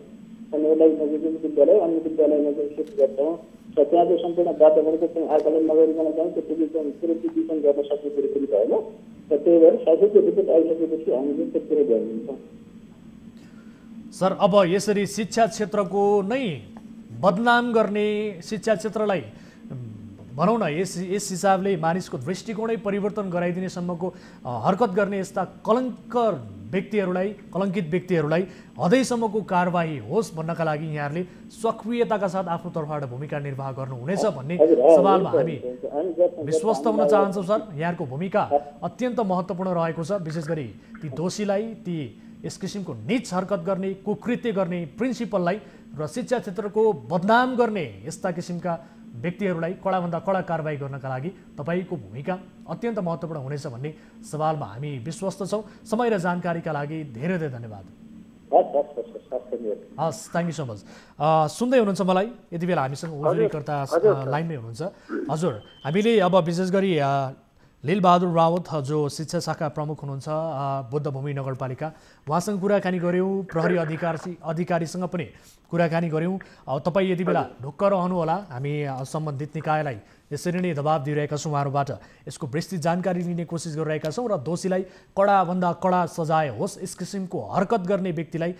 उनीहरूलाई नजिकै विद्यालय अन्य विद्यालयमा चाहिँ सिफ्ट गर्छौँ। र त्यहाँ चाहिँ सम्पूर्ण वातावरणको चाहिँ आकलन नगरिकन चाहिँ त्यसरी चाहिँ पुनर्विवेचन गर्न सक्ने कुरो पनि भएन। र त्यही भएर साथीको रिपोर्ट आइसकेपछि हामीले त्यसरी गरिदिन्छौँ। सर अब यसरी शिक्षा क्षेत्रको नै बदनाम गर्ने, शिक्षा क्षेत्रलाई भनौँ न यस हिसाबले मानिसको दृष्टिकोणै परिवर्तन गराइदिनेसम्मको हरकत गर्ने यस्ता कलङ्कित व्यक्तिहरूलाई हदैसम्मको कारबाही होस् भन्नका लागि यहाँहरूले सक्रियताका साथ आफ्नो तर्फबाट भूमिका निर्वाह गर्नुहुनेछ भन्ने सवालमा हामी विश्वस्त हुन चाहन्छौँ सर। यहाँहरूको भूमिका अत्यन्त महत्त्वपूर्ण रहेको छ, विशेष गरी ती दोषीलाई, ती यस किसिमको नीच हरकत गर्ने, कुकृत्य गर्ने प्रिन्सिपललाई र शिक्षा क्षेत्रको बदनाम गर्ने यस्ता किसिमका व्यक्तिहरूलाई कडाभन्दा कडा कारबाही गर्नका लागि तपाईँको भूमिका अत्यन्त महत्त्वपूर्ण हुनेछ भन्ने सवालमा हामी विश्वस्त छौँ। समय र जानकारीका लागि धेरै धेरै धन्यवाद। हस्, थ्याङ्क यू सो मच। सुन्दै हुनुहुन्छ मलाई यति बेला हामीसँग उजुरीकर्ता लाइनमै हुनुहुन्छ। हजुर, हामीले अब विशेष गरी लीलबहादुर रावत जो शिक्षा शाखा प्रमुख हुनुहुन्छ बुद्धभूमि नगरपालिका, उहाँसँग कुराकानी गऱ्यौँ, प्रहरी अधिकारीसँग पनि कुराकानी गऱ्यौँ। तपाईँ यति बेला ढुक्क रहनुहोला, हामी सम्बन्धित निकायलाई यसरी नै दबाब दिइरहेका छौँ, उहाँहरूबाट यसको विस्तृत जानकारी लिने कोसिस गरिरहेका छौँ र दोषीलाई कडाभन्दा कडा सजाय होस्, यस किसिमको हरकत गर्ने व्यक्तिलाई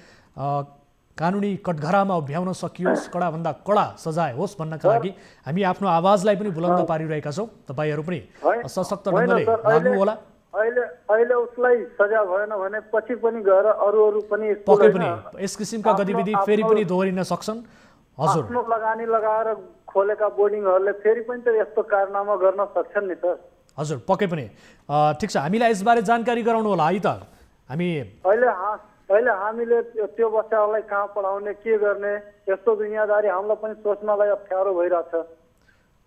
कानुनी कठघरामा उभ्याउन सकियोस्, कडाभन्दा कडा सजाय होस् भन्नका लागि हामी आफ्नो आवाजलाई पनि बुलन्द पारिरहेका छौँ। तपाईँहरू पनि सशक्त ढङ्गले लाग्नुहोला। अहिले उसलाई सजाय भएन भने पछि पनि गएर अरू पनि पक्कै पनि यस किसिमका गतिविधि फेरि पनि दोहोरिन सक्छन्। हजुर, आफ्नो लगानी लगाएर खोलेका बोर्डिङहरूले फेरि पनि त यस्तो कारनामा गर्न सक्छन् नि सर। हजुर, पक्कै पनि ठिक छ, हामीलाई यसबारे जानकारी गराउनु होला है त। हामी अहिले हामीले त्यो बच्चाहरूलाई कहाँ पढाउने, के गर्ने, यस्तो दुनियाँदारी हामीलाई पनि सोच्नलाई अप्ठ्यारो भइरहेछ।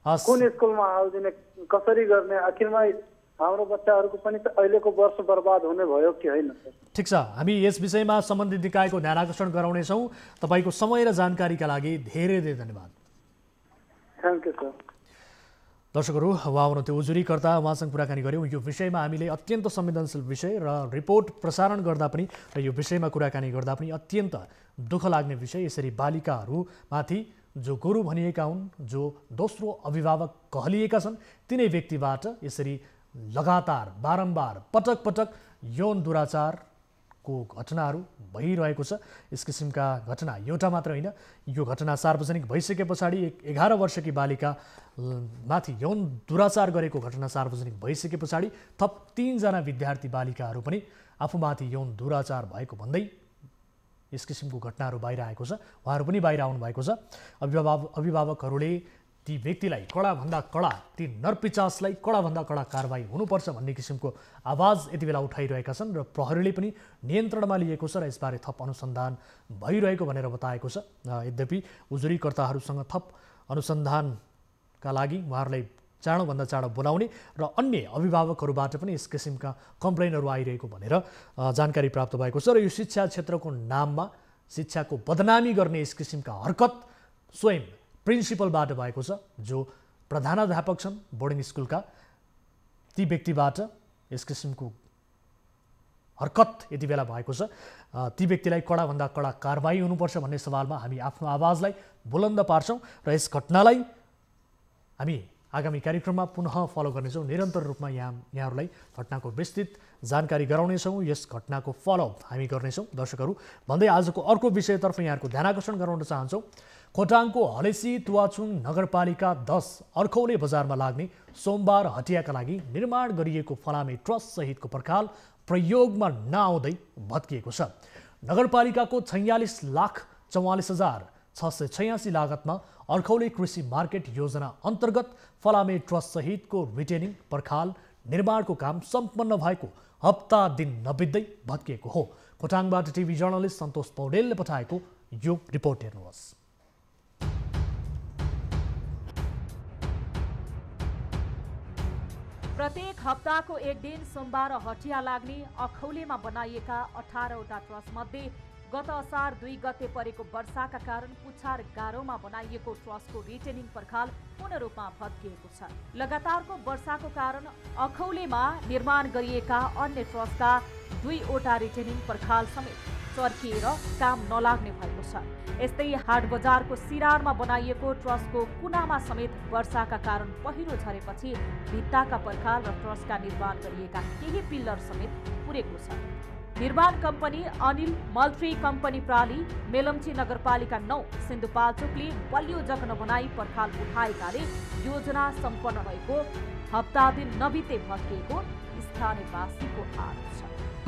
कुन स्कुलमा हालिदिने, कसरी गर्ने, आखिरमा हाम्रो बच्चाहरूको पनि त अहिलेको वर्ष बर्बाद हुने भयो कि होइन? ठिक छ, हामी यस विषयमा सम्बन्धित निकायको ध्यान आकर्षण गराउनेछौँ। तपाईँको समय र जानकारीका लागि धेरै धेरै धन्यवाद। Thank you sir. दर्शकहरू, उहाँ हुनुहुन्थ्यो उजुरीकर्ता, उहाँसँग कुराकानी गऱ्यौँ। यो विषयमा हामीले अत्यन्त संवेदनशील विषय र रिपोर्ट प्रसारण गर्दा पनि र यो विषयमा कुराकानी गर्दा पनि अत्यन्त दुःख लाग्ने विषय, यसरी बालिकाहरूमाथि जो गुरु भनिएका हुन्, जो दोस्रो अभिभावक कहलिएका छन्, तिनै व्यक्तिबाट यसरी लगातार बारम्बार पटक पटक यौन दुराचारको किसिमको घटनाहरू भइरहेको छ। यस किसिमका घटना एउटा मात्र होइन, यो घटना सार्वजनिक भइसके पछाडि 11 वर्षकी बालिका माथि यौन दुराचार गरेको घटना सार्वजनिक भइसके पछाडि थप 3 जना विद्यार्थी बालिकाहरू पनि आफूमाथि यौन दुराचार भएको भन्दै यस किसिमको घटनाहरू बाहिर आएको छ। उहाँहरू पनि बाहिर आउनु भएको छ। अभिभावकहरूले ती व्यक्तिलाई कडाभन्दा कडा, ती नरपिचासलाई कडाभन्दा कडा कारबाही हुनुपर्छ भन्ने किसिमको आवाज यति बेला उठाइरहेका छन् र प्रहरीले पनि नियन्त्रणमा लिएको छ र यसबारे थप अनुसन्धान भइरहेको भनेर बताएको छ। यद्यपि उजुरीकर्ताहरूसँग थप अनुसन्धानका लागि उहाँहरूलाई चाँडोभन्दा चाँडो बोलाउने र अन्य अभिभावकहरूबाट पनि यस किसिमका कम्प्लेनहरू आइरहेको भनेर जानकारी प्राप्त भएको छ। र यो शिक्षा क्षेत्रको नाममा शिक्षाको बदनामी गर्ने यस किसिमका हरकत स्वयं प्रिन्सिपलबाट भएको छ, जो प्रधानाध्यापक छन् बोर्डिङ स्कुलका। ती व्यक्तिबाट यस किसिमको हरकत यति बेला भएको छ। ती व्यक्तिलाई कडाभन्दा कडा कारबाही हुनुपर्छ भन्ने सवालमा हामी आफ्नो आवाजलाई बुलन्द पार्छौँ र यस घटनालाई हामी आगामी कार्यक्रममा पुनः फलो गर्नेछौँ। निरन्तर रूपमा यहाँहरूलाई घटनाको विस्तृत जानकारी गराउनेछौँ। यस घटनाको फलोअप हामी गर्नेछौँ दर्शकहरू भन्दै आजको अर्को विषयतर्फ यहाँहरूको ध्यानाकर्षण गराउन चाहन्छौँ। खोटाङको हलेसी तुवाचुङ नगरपालिका 10 अर्खौले बजारमा लाग्ने सोमबार हटियाका लागि निर्माण गरिएको फलामे ट्रस्ट सहितको पर्खाल प्रयोगमा नआउँदै भत्किएको छ। नगरपालिकाको 46,44,686 लागतमा अर्खौले कृषि मार्केट योजना अन्तर्गत फलामे ट्रस्ट सहितको रिटेनिङ पर्खाल निर्माणको काम सम्पन्न भएको हप्ता दिन नबित्दै भत्किएको हो। खोटाङबाट टिभी जर्नलिस्ट सन्तोष पौडेलले पठाएको यो रिपोर्ट हेर्नुहोस्। प्रत्येक हप्ताको एक दिन सोमबार हटिया लाग्ने अखौलेमा बनाइएका 18वटा ट्रस्ट मध्ये गत असार 2 गते परेको वर्षाका कारण पुछार गाह्रोमा बनाइएको ट्रस्टको रिटेनिङ पर्खाल पूर्ण रूपमा भत्किएको छ। लगातारको वर्षाको कारण अखौलेमा निर्माण गरिएका अन्य ट्रस्टका 2वटा रिटेनिङ पर्खाल समेत चर्किएर काम नलाग्ने भएको छ। यस्तै हाट बजारको सिरारमा बनाइएको ट्रस्टको कुनामा समेत वर्षाका कारण पहिरो झरेपछि भित्ताका पर्खाल र ट्रस्टका निर्माण गरिएका केही पिल्लर समेत पुरेको छ। निर्माण कम्पनी अनिल मल्ट्री कम्पनी प्राली मेलम्ची नगरपालिका 9 सिन्धुपाल्चोकले बलियो जग नबनाई पर्खाल उठाएकाले योजना सम्पन्न भएको हप्ता दिन नबिते भत्किएको स्थानीयवासीको आरोप छ।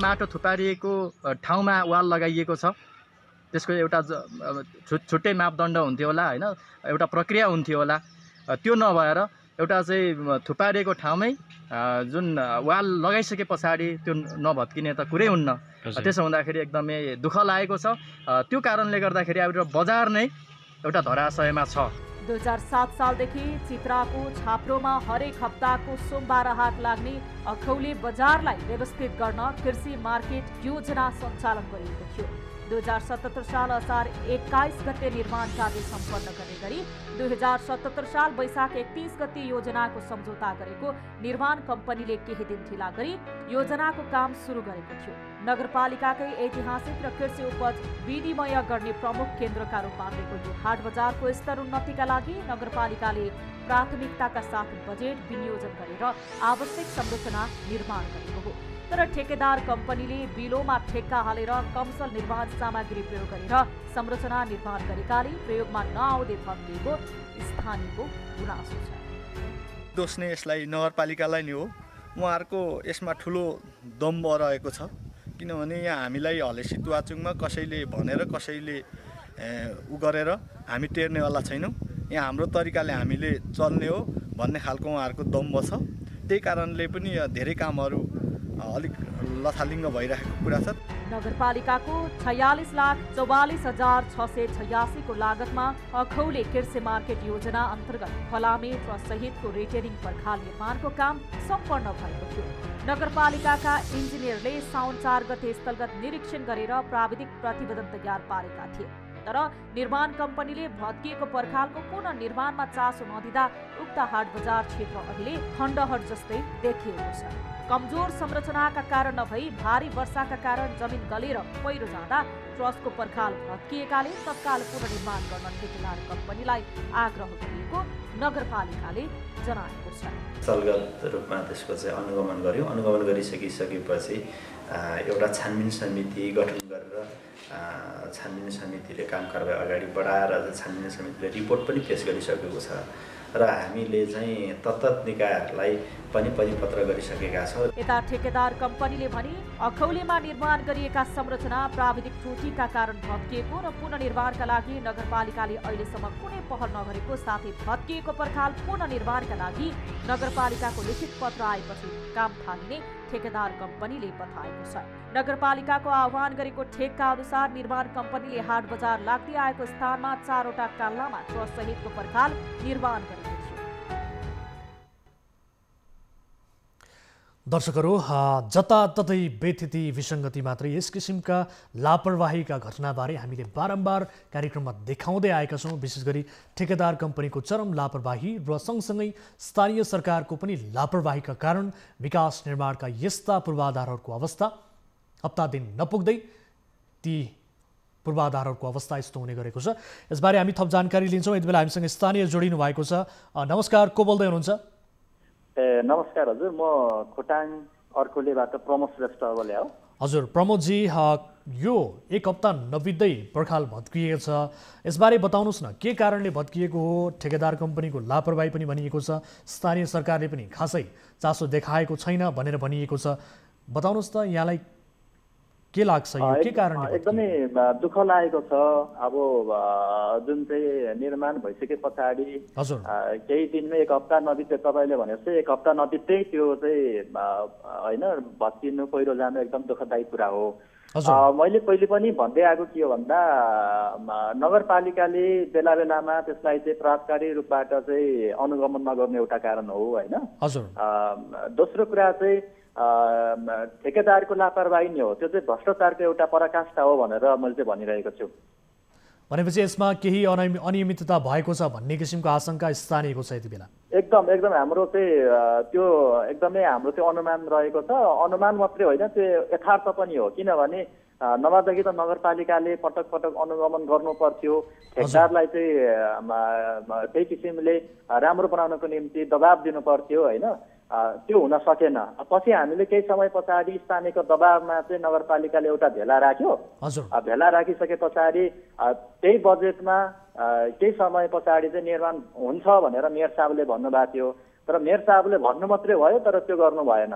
माटो थुपारिएको ठाउँमा वाल लगाइएको छ। त्यसको एउटा छुट्टै मापदण्ड हुन्थ्यो होला हैन, एउटा प्रक्रिया हुन्थ्यो होला। त्यो नभएर एउटा चाहिँ थुपारिएको ठाउँमै जुन वाल लगाइसके पछाडि त्यो नभत्किने त कुरै हुन्न। त्यसो हुँदाखेरि एकदमै दुःख लागेको छ। त्यो कारणले गर्दाखेरि अब बजार नै एउटा धराशयमा छ। 2007 सालदेखि चित्राको छाप्रोमा हरेक हप्ताको सोमबार हाट लाग्ने अखौले बजारलाई व्यवस्थित गर्न कृषि मार्केट योजना सञ्चालन गरिएको थियो। 2077 साल असार 21 गते निर्माण कार्य सम्पन्न गर्ने गरी 2077 साल वैशाख 31 गते योजनाको सम्झौता गरेको निर्माण कम्पनीले केही दिन ढिला गरी योजनाको काम सुरु गरेको थियो। नगरपालिकाकै ऐतिहासिक र कृषि उपज विनिमय गर्ने प्रमुख केन्द्रका रूपमा रहेको यो हाट बजारको स्तर उन्नतिका लागि नगरपालिकाले प्राथमिकताका साथ बजेट विनियोजन गरेर आवश्यक संरचना निर्माण गरेको हो। तर ठेकेदार कम्पनीले बिलोमा ठेक्का हालेर कमसल निर्माण सामग्री प्रयोग गरेर संरचना निर्माण गरेकाले प्रयोगमा नआउँदै भत्किएको स्थानीयको गुनासो छ। दोष नै यसलाई नगरपालिकालाई नै हो। उहाँहरूको यसमा ठुलो दम्ब रहेको छ। किनभने यहाँ हामीलाई हलेसी तुवाचुङमा कसैले भनेर कसैले उ गरेर हामी टेर्नेवाला छैनौँ। यहाँ हाम्रो तरिकाले हामीले चल्ने हो भन्ने खालको उहाँहरूको दम्ब छ। त्यही कारणले पनि धेरै कामहरू अलिक लथालिङ्ग भइरहेको कुरा छ। नगरपालिकाको 46,44,686 को लागतमा अखौले कृषि मार्केट योजना अन्तर्गत फलामे ट्रस्ट सहितको रिटेनिङ पर्खाल निर्माणको काम सम्पन्न भएको थियो। नगरपालिकाका इन्जिनियरले साउन 4 गते स्थलगत निरीक्षण गरेर प्राविधिक प्रतिवेदन तयार पारेका थिए। तर निर्माण कम्पनीले भत्किएको पर्खालको पुनः निर्माणमा चासो नदिँदा उक्त हाट बजार क्षेत्र अहिले खण्डहर जस्तै देखिएको छ। कमजोर संरचनाका कारण नभई भारी वर्षाका कारण जमिन गलेर पहिरो जाँदा ट्रस्टको पर्खाल भत्किएकाले तत्काल पुनर्निर्माण गर्न ठेकेदार कम्पनीलाई आग्रह गरिएको नगरपालिकाले जनाएको छ। स्थलगत रूपमा त्यसको चाहिँ अनुगमन गर्यौँ। अनुगमन गरिसकेपछि एउटा छानबिन समिति गठन गरेर छानबिन समितिले काम कारबाही अगाडि बढाएर छानबिन समितिले रिपोर्ट पनि पेश गरिसकेको छ र हामीले चाहिँ तत्त निकायहरूलाई पनि परिपत्र गरिसकेका छौँ। यता ठेकेदार कम्पनीले भने अखौलीमा निर्माण गरिएका संरचना प्राविधिक त्रुटिका कारण भत्किएको र पुनर्निर्माणका लागि नगरपालिकाले अहिलेसम्म कुनै पहल नगरेको साथै भत्किएको पर्खाल पुनर्निर्माणका लागि नगरपालिकाको लिखित पत्र आएपछि काम थालिने ठेकेदार कम्पनीले बताएको छ। नगरपालिकाको आह्वान गरेको ठेकका अनुसार निर्माण कम्पनीले हाट बजार लाग्दै आएको स्थानमा 4वटा काल्लामा ट्रस सहितको पर्खाल निर्माण गरेको थियो। दर्शकहरू, जताततै बेथिति विसङ्गति मात्रै यस किसिमका लापरवाहीका घटनाबारे हामीले बारम्बार कार्यक्रममा देखाउँदै आएका छौँ। विशेष गरी ठेकेदार कम्पनीको चरम लापरवाही र सँगसँगै स्थानीय सरकारको पनि लापरवाहीका कारण विकास निर्माणका यस्ता पूर्वाधारहरूको अवस्था हप्ता दिन नपुग्दै ती पूर्वाधारहरूको अवस्था यस्तो हुने गरेको छ। यसबारे हामी थप जानकारी लिन्छौँ। यति बेला हामीसँग स्थानीय जोडिनु भएको छ। नमस्कार, को बोल्दै हुनुहुन्छ? नमस्कार हजुर, म खोटाङ अर्कोलेबाट प्रमोद श्रेष्ठ बोले हो। हजुर प्रमोदजी, यो एक हप्ता नबित्दै पर्खाल भत्किएको छ, यसबारे बताउनुहोस् न, के कारणले भत्किएको हो? ठेकेदार कम्पनीको लापरवाही पनि भनिएको छ, स्थानीय सरकारले पनि खासै चासो देखाएको छैन भनेर भनिएको छ। बताउनुहोस् त, यहाँलाई के लाग्छ, यो के कारणले? एकदमै दुःख लागेको छ। अब जुन चाहिँ निर्माण भइसके पछाडि केही दिनमै एक हप्ता नबित्दै, तपाईँले भनेपछि एक हप्ता नबित्दै त्यो चाहिँ होइन भत्किनु, पहिरो जानु एकदम दुःखदायी कुरा हो। मैले पहिले पनि भन्दै आएको के हो भन्दा नगरपालिकाले बेला बेलामा त्यसलाई चाहिँ प्रभावकारी रूपबाट चाहिँ अनुगमन नगर्ने एउटा कारण हो होइन। दोस्रो कुरा चाहिँ ठेकेदारको लापरवाही नै हो, त्यो चाहिँ भ्रष्टाचारको एउटा पराकाष्ठा हो भनेर मैले चाहिँ भनिरहेको छु। भनेपछि यसमा केही अनियमितता भएको छ भन्ने किसिमको आशंका स्थानीयको छ यति बेला? एकदम हाम्रो चाहिँ त्यो एकदमै हाम्रो चाहिँ अनुमान रहेको छ। अनुमान मात्रै होइन, त्यो यथार्थ पनि हो। किनभने नभएदेखि त नगरपालिकाले पटक पटक अनुगमन गर्नु पर्थ्यो, ठेकेदारलाई चाहिँ त्यही किसिमले राम्रो बनाउनको निम्ति दबाब दिनु पर्थ्यो होइन। त्यो हुन सकेन। पछि हामीले केही समय पछाडि स्थानीयको दबावमा चाहिँ नगरपालिकाले एउटा भेला राख्यो। भेला राखिसके पछाडि त्यही बजेटमा केही समय पछाडि चाहिँ निर्माण हुन्छ भनेर मेयर साहबले भन्नुभएको थियो, तर मेयर साहबले भन्नु मात्रै भयो, तर त्यो गर्नु भएन।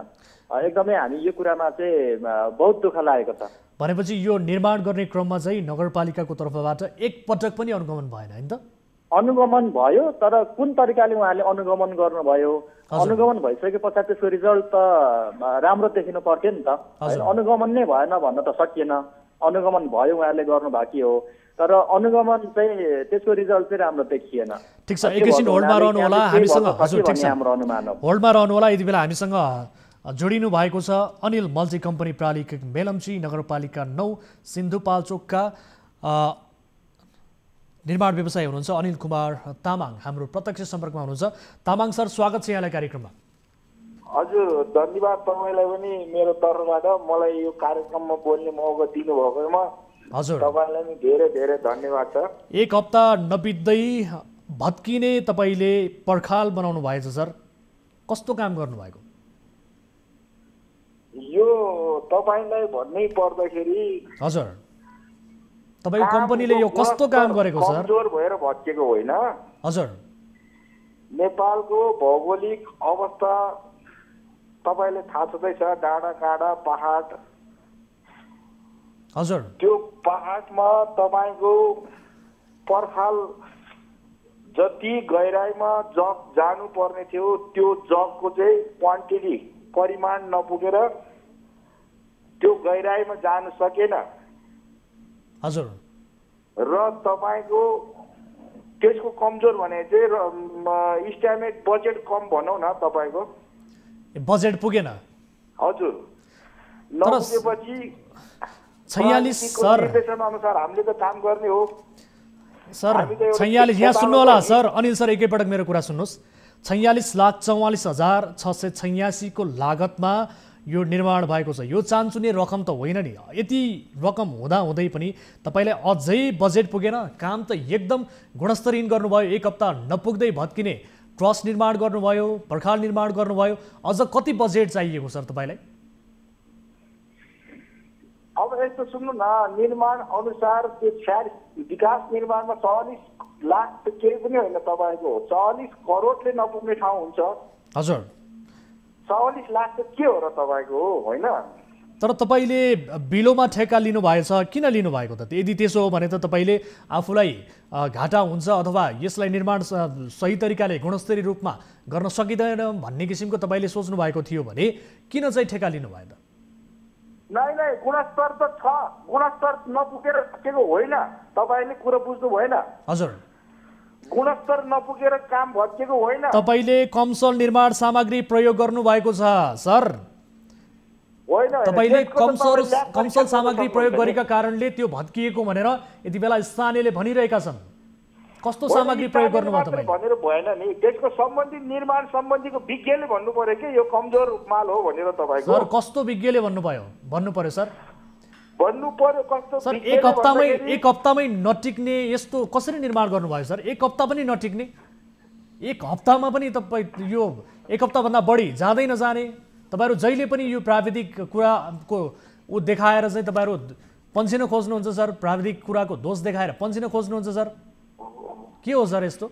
एकदमै हामी यो कुरामा चाहिँ बहुत दुःख लागेको छ। भनेपछि यो निर्माण गर्ने क्रममा चाहिँ नगरपालिकाको तर्फबाट एकपटक पनि अनुगमन भएन हैन त? अनुगमन भयो, तर कुन तरिकाले उहाँले अनुगमन गर्नुभयो? अनुगमन भइसके पछाडि त्यसको रिजल्ट त राम्रो देखिनु पर्थ्यो नि त। अनुगमन नै भएन भन्न त सकिएन। अनुगमन भयो, उहाँले गर्नुभएको हो, तर अनुगमन चाहिँ त्यसको रिजल्ट चाहिँ राम्रो देखिएन। ठिक छ, एकैछिन होल्डमा रहनु होला हामीसँग। हजुर ठिक छ, होल्डमा रहनु होला। यति बेला हामीसँग जोडिनु भएको छ अनिल मल्टी कम्पनी प्रालिका मेलम्ची नगरपालिका 9 सिन्धुपाल्चोकका निर्माण व्यवसायी हुनुहुन्छ अनिल कुमार तामाङ हाम्रो प्रत्यक्ष सम्पर्कमा हुनुहुन्छ। तामाङ सर, स्वागत छ यहाँलाई कार्यक्रममा। हजुर धन्यवाद तपाईलाई पनि मेरो तर्फबाट मलाई यो कार्यक्रममा बोल्ने मौका दिनुभएकोमा हजुर तपाईलाई पनि धेरै धेरै धन्यवाद छ। एक हप्ता नबित्दै भत्किने तपाईले पर्खाल बनाउनु भएछ सर, कस्तो काम गर्नु भएको? यो तपाईलाई भन्नै पर्दाखेरि हजुर तपाईको कम्पनीले यो कस्तो काम गरेको सर? कमजोर भएर भत्केको होइन। हजुर नेपालको भौगोलिक अवस्था तपाईले थाहा छँदैछ, डाँडा काँडा पहाड। हजुर त्यो पहाडमा तपाईको पर्खाल जति गहिराईमा जग जानु पर्ने थियो त्यो जगको चाहिँ क्वान्टिटी परिमाण नपुगेर त्यो गहिराईमा जान सकेन। हजुर र तपाईको त्यसको कमजोर भने चाहिँ इस्टिमेट बजेट कम भनौँ न, तपाईको बजेट पुगेन। हजुर नपुगेपछि 46 सर निर्देशन अनुसार हामीले त काम गर्ने हो सर। 46 यहाँ सुन्नु होला सर, अनिल सर एकैपटक मेरो कुरा सुन्नुहोस्। 46,44,686 को लागतमा यो निर्माण भएको छ। यो चान्चुने रकम त होइन नि। यति रकम हुँदै पनि तपाईलाई अझै बजेट पुगेन। काम त एकदम गुणस्तरहीन गर्नुभयो। एक हप्ता नपुग्दै भत्किने ट्रस्ट निर्माण गर्नुभयो, पर्खाल निर्माण गर्नुभयो। अझ कति बजेट चाहिएको सर तपाईलाई? अब यस्तो सुन्नु न, निर्माण अनुसार त्यो विकास निर्माणमा 44 लाख त केही पनि होइन तपाईँको। 44 करोडले नपुग्ने ठाउँ हुन्छ। हजुर, 44 लाख त के हो र तपाईँको, होइन? तर तपाईँले बिलोमा ठेक्का लिनुभएछ, किन लिनुभएको त? यदि त्यसो हो भने त तपाईँले आफूलाई घाटा हुन्छ अथवा यसलाई निर्माण सही तरिकाले गुणस्तरीय रूपमा गर्न सकिँदैन भन्ने किसिमको तपाईँले सोच्नु भएको थियो भने किन चाहिँ ठेक्का लिनुभयो त? नै गुणस्तर त छ, गुणस्तर नपुगेर सकेको होइन। तपाईँले कुरा बुझ्नु भएन। हजुर, गुणस्तर नपुगेर काम भत्केको होइन। तपाईँले कमसल निर्माण सामग्री प्रयोग गर्नु भएको छ सर। होइन, तपाईँले कमसल सामग्री प्रयोग गरेका कारणले त्यो भत्किएको भनेर यति बेला स्थानीयले भनिरहेका छन्। कस्तो सामग्री प्रयोग गर्नुभयो तपाईले? भनेर भएन नि, त्यसको सम्बन्धित निर्माण सम्बन्धीको विज्ञले भन्नु पर्यो कि यो कमजोर माल हो भनेर तपाईको। सर कस्तो विज्ञले भन्नु पर्यो सर? भन्नु पर्यो कस्तो सर? एक हप्तामै नटिक्ने यस्तो कसरी निर्माण गर्नुभयो सर? एक हप्ता पनि नटिक्ने, एक हप्तामा पनि तपाईँ यो एक हप्ताभन्दा बढी जाँदै नजाने। तपाईँहरू जहिले पनि यो प्राविधिक कुराको देखाएर चाहिँ तपाईँहरू पन्सिन खोज्नुहुन्छ सर। प्राविधिक कुराको दोष देखाएर पन्सिन खोज्नुहुन्छ सर। के हो सर यस्तो?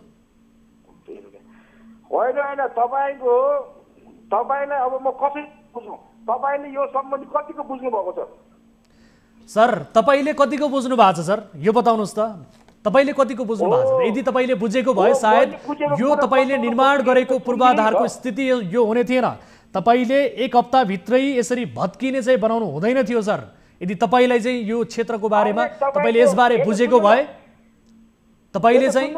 होइन तपाईँलाई अब म कसरी बुझ्नु? तपाईँले यो सम्बन्धी कतिको बुझ्नु भएको छ सर? तपाईँले कतिको बुझ्नु भएको छ सर? यो बताउनुहोस् त, तपाईँले कतिको बुझ्नु भएको छ? यदि तपाईँले बुझेको भए सायद यो तपाईँले निर्माण गरेको पूर्वाधारको स्थिति यो हुने थिएन। तपाईँले एक हप्ताभित्रै यसरी भत्किने चाहिँ बनाउनु हुँदैन थियो सर। यदि तपाईँलाई चाहिँ यो क्षेत्रको बारेमा तपाईँले यसबारे बुझेको भए तपाईँले चाहिँ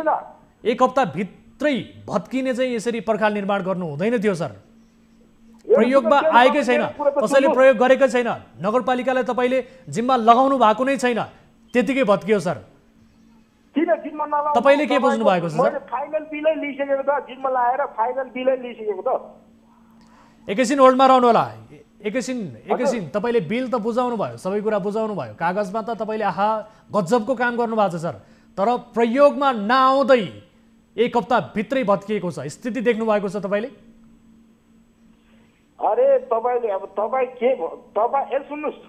एक हप्ताभित्रै भत्किने चाहिँ यसरी पर्खाल निर्माण गर्नु हुँदैन थियो सर। प्रयोगमा आएकै छैन, कसैले प्रयोग गरेकै छैन, नगरपालिकालाई तपाईँले जिम्मा लगाउनु भएको नै छैन, त्यतिकै भत्कियो सर। तपाईँले के बुझ्नु भएको छ सर? फाइनल बिलै लिइसकेको त, जिम्मा लाएर फाइनल बिलै लिइसकेको त। एकैछिन होल्डमा रहनु होला। एकैछिन तपाईँले बिल त बुझाउनु भयो, सबै कुरा बुझाउनु भयो, कागजमा त तपाईँले आहा गजबको काम गर्नु भएको छ सर। तर प्रयोगमा नआउँदै एक हप्ताभित्रै भत्किएको छ स्थिति देख्नु भएको छ तपाईँले। अरे तपाईँले अब तपाईँ के तपाईँ सुन्नुहोस्,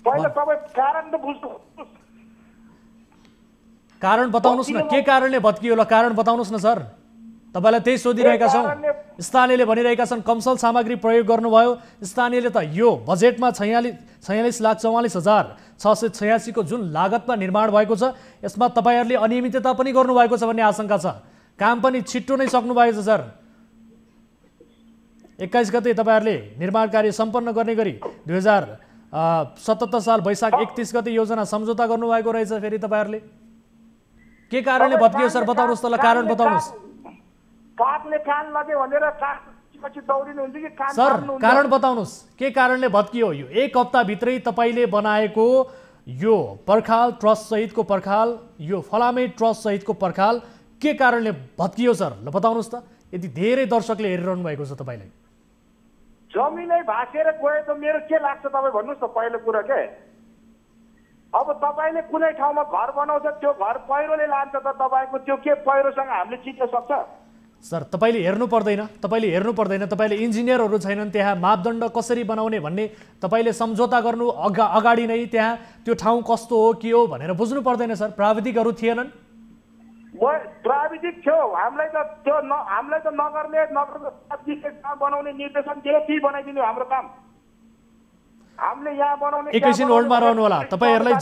पहिला तपाईँ कारण त बुझ्नुहोस्। कारण बताउनुहोस् न, के कारणले भत्कियो होला? कारण बताउनुहोस् न सर। तपाईँलाई त्यही सोधिरहेका छौँ। स्थानीयले भनिरहेका छन् कमसल सामग्री प्रयोग गर्नुभयो। स्थानीयले त यो बजेटमा 46,44,686 को जुन लागतमा निर्माण भएको छ यसमा तपाईँहरूले अनियमितता पनि गर्नुभएको छ भन्ने आशंका छ। काम पनि छिट्टो नै सक्नु भएको छ सर। 21 गते तपाईँहरूले निर्माण कार्य सम्पन्न गर्ने गरी 2077 साल वैशाख 31 गते योजना सम्झौता गर्नुभएको रहेछ। फेरि तपाईँहरूले के कारणले भत्कियो सर? बताउनुहोस् त ल, कारण बताउनुहोस् सर। कारण बताउनुहोस्, के कारणले भत्कियो? यो एक हप्ताभित्रै तपाईँले बनाएको यो पर्खाल ट्रस्ट सहितको पर्खाल, यो फलामे ट्रस्ट सहितको पर्खाल के कारणले भत्कियो सर? ल बताउनुहोस् त। यदि धेरै दर्शकले हेरिरहनु भएको छ तपाईँलाई। जमिनै भाँसेर गयो त मेरो के लाग्छ तपाईँ भन्नुहोस् त पहिलो कुरा के? अब तपाईँले कुनै ठाउँमा घर बनाउँछ, त्यो घर पहिरोले लान्छ त तपाईँको त्यो के पहिरोसँग हामीले चिन्न सक्छ सर? तपाईँले हेर्नु पर्दैन, तपाईँले इन्जिनियरहरू छैनन् त्यहाँ, मापदण्ड कसरी बनाउने भन्ने तपाईँले सम्झौता गर्नु अगाडि नै त्यहाँ त्यो ठाउँ कस्तो हो के हो भनेर बुझ्नु पर्दैन सर? प्राविधिकहरू थिएनन्? प्राविधिक थियो, हामीलाई त नगर्ने बनाउने निर्देशन दियो, ती बनाइदिनु हाम्रो काम। हामीले यहाँ बनाउने। एकैछिन होल्डमा रहनु होला। तपाईँहरूलाई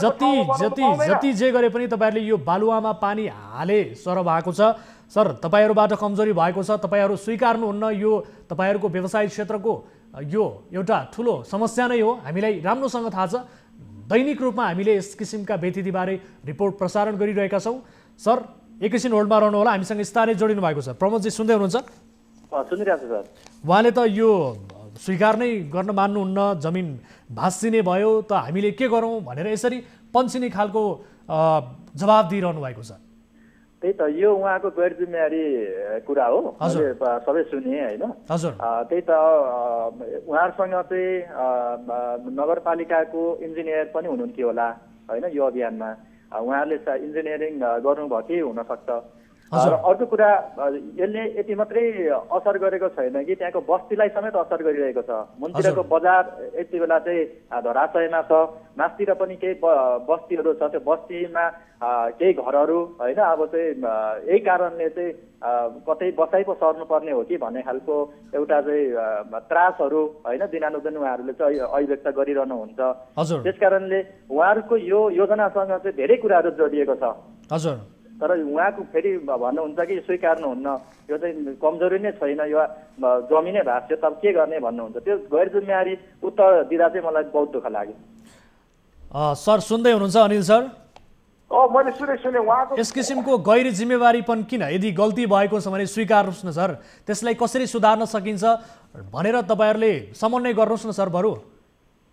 जति जे गरे पनि तपाईँहरूले यो बालुवामा पानी हाले सर भएको छ सर। तपाईँहरूबाट कमजोरी भएको छ, तपाईँहरू स्वीकार्नुहुन्न। यो तपाईँहरूको व्यवसाय क्षेत्रको यो एउटा ठुलो समस्या नै हो, हामीलाई राम्रोसँग थाहा छ। दैनिक रूपमा हामीले यस किसिमका व्यतिथिबारे रिपोर्ट प्रसारण गरिरहेका छौँ सर। एकैछिन होल्डमा रहनु होला, हामीसँग स्थानीय जोडिनु भएको छ। प्रमोदजी सुन्दै हुनुहुन्छ? सुनिरहेको छु सर। उहाँले त यो स्वीकार नै गर्न मान्नुहुन्न, जमिन भाँसिने भयो त हामीले के गरौँ भनेर यसरी पन्सिने खालको जवाब दिइरहनु भएको छ। त्यही त यो उहाँको गैर जिम्मेवारी कुरा हो, मैले सबै सुने होइन। त्यही त उहाँहरूसँग चाहिँ नगरपालिकाको इन्जिनियर पनि हुनुहुन्थ्यो होला होइन यो अभियानमा, उहाँहरूले इन्जिनियरिङ गर्नुभएकै हुनसक्छ। र अर्को कुरा, यसले यति मात्रै असर गरेको छैन कि त्यहाँको बस्तीलाई समेत असर गरिरहेको छ। मुनतिरको बजार यति बेला चाहिँ धराशयमा छ, मास्तिर पनि केही बस्तीहरू छ, त्यो बस्तीमा केही घरहरू होइन अब चाहिँ यही कारणले चाहिँ कतै बसाइ पो सर्नुपर्ने हो कि भन्ने खालको एउटा चाहिँ त्रासहरू होइन दिनानुदिन उहाँहरूले चाहिँ अभिव्यक्त गरिरहनुहुन्छ। त्यस कारणले उहाँहरूको यो योजनासँग चाहिँ धेरै कुराहरू जोडिएको छ। तर उहाँको फेरि भन्नुहुन्छ कि स्वीकार्नुहुन्न, यो चाहिँ कमजोरी नै छैन, यो जमिनै भाष्य, तब के गर्ने भन्नुहुन्छ। त्यो गैर जिम्मेवारी उत्तर दिँदा चाहिँ मलाई बहुत दुःख लाग्यो। सर सुन्दै हुनुहुन्छ अनिल सर? मैले सुने उहाँको यस किसिमको गैर जिम्मेवारीपन किन? यदि गल्ती भएको छ भने स्वीकार्नुहोस् न सर, त्यसलाई कसरी सुधार्न सकिन्छ भनेर तपाईँहरूले समन्वय गर्नुहोस् न सर। बरु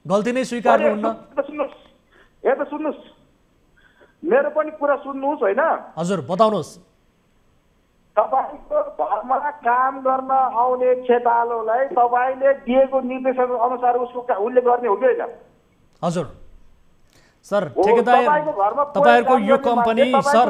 गल्ती नै स्वीकार्नुहुन्न। सुन्नुहोस्, मेरो पनि कुरा सुन्नुहोस् होइन। हजुर बताउनुहोस्। तपाईँको घरमा काम गर्न आउने खेतालोलाई तपाईँले दिएको निर्देशन अनुसार उसले गर्ने हो कि होइन? हजुर सर, ठेकेदार तपाईँहरूको यो कम्पनी सर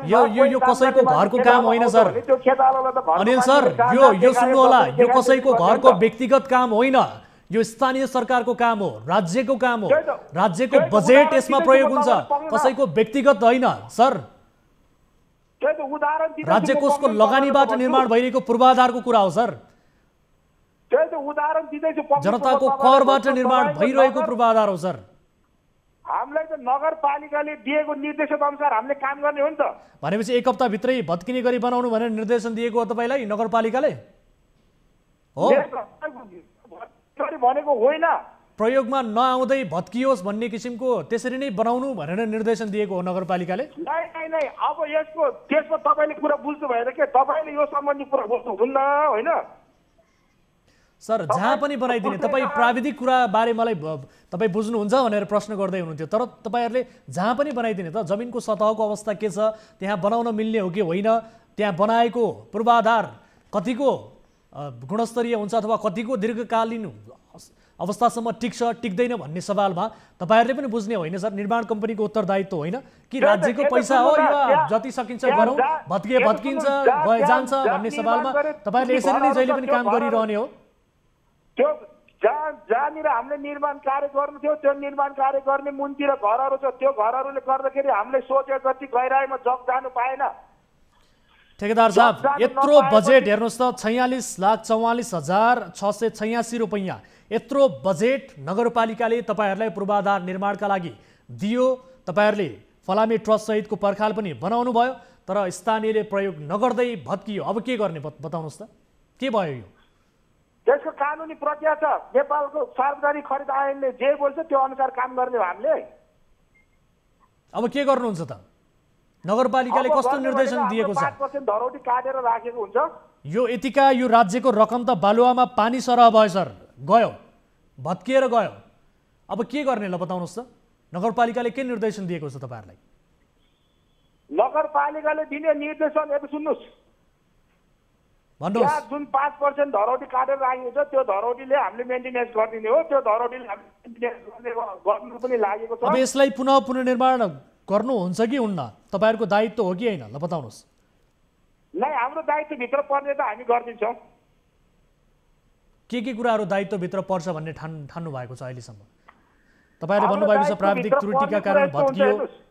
यो कसैको घरको काम होइन सर। अनिल सर यो सुन्नु होला, यो कसैको घरको व्यक्तिगत काम होइन, यो स्थानीय सरकारको काम हो, राज्यको काम हो। राज्यको बजेट यसमा प्रयोग हुन्छ, कसैको व्यक्तिगत होइन सर। राज्य कोषको लगानीबाट निर्माण भइरहेको पूर्वाधारको कुरा हो सर। जनताको करबाट निर्माण भइरहेको पूर्वाधार हो सर। हामीलाई त नगरपालिकाले दिएको निर्देशन अनुसार हामीले काम गर्ने हो नि त। भनेपछि एक हप्ताभित्रै भत्किने गरी बनाउनु भनेर निर्देशन दिएको हो तपाईँलाई नगरपालिकाले? हो भनेको होइन, प्रयोगमा नआउँदै भत्कियोस् भन्ने किसिमको त्यसरी नै बनाउनु भनेर निर्देशन दिएको हो नगरपालिकाले? नै अब त्यसमा तपाईँले कुरा बुझ्नु भएर के तपाईँले यो सम्बन्धी कुरा बुझ्नुहुन्न होइन सर। जहाँ पनि बनाइदिने, तपाईँ प्राविधिक कुरा बारे मलाई तपाईँ बुझ्नुहुन्छ भनेर प्रश्न गर्दै हुनुहुन्थ्यो, तर तपाईँहरूले जहाँ पनि बनाइदिने त जमिनको सतहको अवस्था के छ, त्यहाँ बनाउन मिल्ने हो कि होइन, त्यहाँ बनाएको पूर्वाधार कतिको गुणस्तरीय हुन्छ अथवा कतिको दीर्घकालीन अवस्थासम्म टिक्छ टिक्दैन भन्ने सवालमा तपाईँहरूले पनि बुझ्ने होइन सर। निर्माण कम्पनीको उत्तरदायित्व होइन कि राज्यको पैसा हो, यो जति सकिन्छ गरौँ, भत्किन्छ जान्छ भन्ने सवालमा तपाईँहरूले यसरी नै जहिले पनि काम गरिरहने हो। त्यो जहाँनिर हामीले निर्माण कार्य गर्नु थियो त्यो निर्माण कार्य गर्ने मुनतिर घरहरू छ, त्यो घरहरूले गर्दाखेरि हामीले सोचे जति गहिराइमा जग जानु पाएन। ठेकेदार साहब, यत्रो बजेट हेर्नुहोस् त, 46,44,686 रुपैयाँ यत्रो बजेट नगरपालिकाले तपाईँहरूलाई पूर्वाधार निर्माणका लागि दियो। तपाईँहरूले फलामे ट्रस्ट सहितको पर्खाल पनि बनाउनु भयो, तर स्थानीयले प्रयोग नगर्दै भत्कियो। अब के गर्ने बताउनुहोस् त, के भयो यो? त्यसको कानुनी प्रक्रिया छ। नेपालको सार्वजनिक खरिद ऐनले जे बोल्छ त्यो अनुसार काम गर्ने हो हामीले। अब के गर्नुहुन्छ त? नगरपालिकाले कस्तो निर्देशन दिएको छ? 5% धरौटी काटेर राखेको हुन्छ। यो यतिका यो राज्यको रकम त बालुवामा पानी सरह भयो सर, गयो, भत्किएर गयो। अब के गर्ने ल बताउनुहोस् त? नगरपालिकाले के निर्देशन दिएको छ तपाईँहरूलाई? नगरपालिकाले दिने निर्देशन यता सुन्नुहोस्, भन्नुहोस्। जुन 5% धरौटी काटेर राखेको छ त्यो धरौटीले हामीले मेन्टेनेन्स गरिदिने हो, त्यो धरौटीले गर्नु पनि लागेको छ। अब यसलाई पुनर्निर्माण गर्नुहुन्छ कि हुन्न? तपाईँहरूको दायित्व हो कि होइन ल बताउनुहोस्। नै हाम्रो दायित्वभित्र पर्ने त हामी गरिदिन्छौँ। के कुराहरू दायित्वभित्र पर्छ भन्ने ठान्नु भएको छ अहिलेसम्म? तपाईँहरूले भन्नुभएको छ प्राविधिक त्रुटिका कारण भत्कियो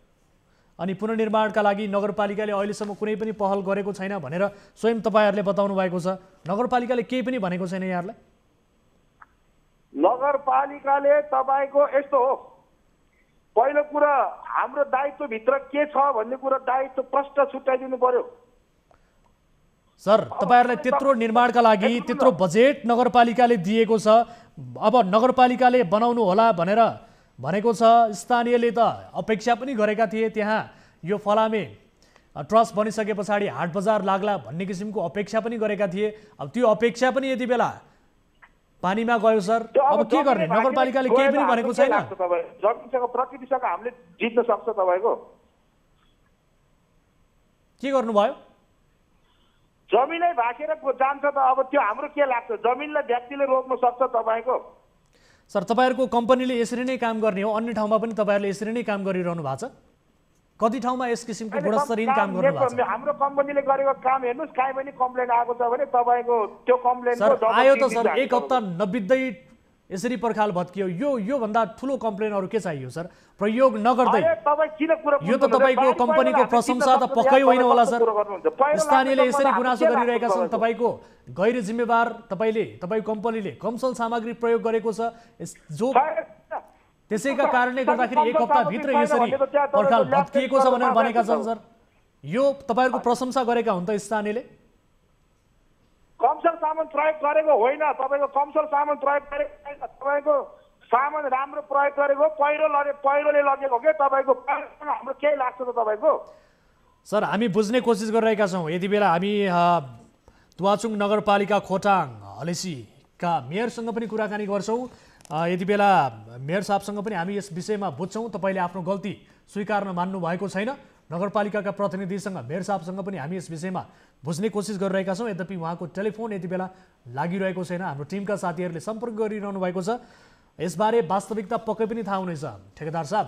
अनि पुनर्निर्माणका लागि नगरपालिकाले अहिलेसम्म कुनै पनि पहल गरेको छैन भनेर स्वयं तपाईँहरूले बताउनु भएको छ। नगरपालिकाले केही पनि भनेको छैन यहाँहरूलाई? नगरपालिकाले तपाईँको यस्तो हो, पहिलो कुरा हाम्रो दायित्वभित्र के छ भन्ने कुरा दायित्व प्रष्ट छुट्याइदिनु पर्यो। सर, तपाईँहरूलाई त्यत्रो निर्माणका लागि त्यत्रो बजेट नगरपालिकाले दिएको छ, अब नगरपालिकाले बनाउनु होला भनेर भनेको छ। स्थानीयले त अपेक्षा पनि गरेका थिए त्यहाँ यो फलामे ट्रस्ट बनिसके पछाडि हाट बजार लाग्ला भन्ने किसिमको अपेक्षा पनि गरेका थिए। अब त्यो अपेक्षा पनि यति बेला पानीमा गयो सर। अब के गर्ने? नगरपालिकाले केही पनि भनेको छैन। जमिनसँग प्रकृतिसँग हामीले जित्न सक्छ तपाईँको? के गर्नुभयो? जमिनै भागेर जान्छ त अब त्यो हाम्रो के लाग्छ? जमिनलाई व्यक्तिले रोक्न सक्छ तपाईँको? सर, तपाईँहरूको कम्पनीले यसरी नै काम गर्ने हो? अन्य ठाउँमा पनि तपाईँहरूले यसरी नै काम गरिरहनु भएको छ? कति ठाउँमा यस किसिमको गुणस्तरहीन काम गर्नुभएको छ? हाम्रो कम्पनीले गरेको काम हेर्नुहोस्, काहीँ पनि कम्प्लेन आएको छ भने तपाईँको त्यो कम्प्लेनको आयो त सर, एक हप्ता नबित्दै यसरी पर्खाल भत्कियो। यो भन्दा ठुलो कम्प्लेन अरू के चाहियो सर? प्रयोग नगर्दै यो त तपाईँको कम्पनीको प्रशंसा त पक्कै होइन होला सर। स्थानीयले यसरी गुनासो गरिरहेका छन् तपाईँको गैर जिम्मेवार तपाईँको कम्पनीले कमसल सामग्री प्रयोग गरेको छ, जो त्यसैका कारणले गर्दाखेरि एक हप्ताभित्र यसरी पर्खाल भत्किएको छ भनेर भनेका छन् सर। यो तपाईँहरूको प्रशंसा गरेका हुन् त स्थानीयले? कमसल सामान प्रयोग गरेको होइन, तपाईँको कमसल सामान प्रयोग गरेको छैन, तपाईँको सामान राम्रो प्रयोग गरेको, पहिरोले लगेको के तपाईँको? हाम्रो केही लाग्छ त तपाईँको? सर, हामी बुझ्ने कोसिस गरिरहेका छौँ। यति बेला हामी तुवाचुङ नगरपालिका खोटाङ हलेसीका मेयरसँग पनि कुराकानी गर्छौँ। यति बेला मेयर साहबसँग पनि हामी यस विषयमा बुझ्छौँ। तपाईँले आफ्नो गल्ती स्वीकार्न मान्नु भएको छैन। नगरपालिकाका प्रतिनिधिसँग मेयर साहबसँग पनि हामी यस विषयमा बुझ्ने कोसिस गरिरहेका छौँ। यद्यपि उहाँको टेलिफोन यति बेला लागिरहेको छैन। हाम्रो टिमका साथीहरूले सम्पर्क गरिरहनु भएको छ। यसबारे वास्तविकता पक्कै पनि थाहा हुनेछ ठेकेदार साहब।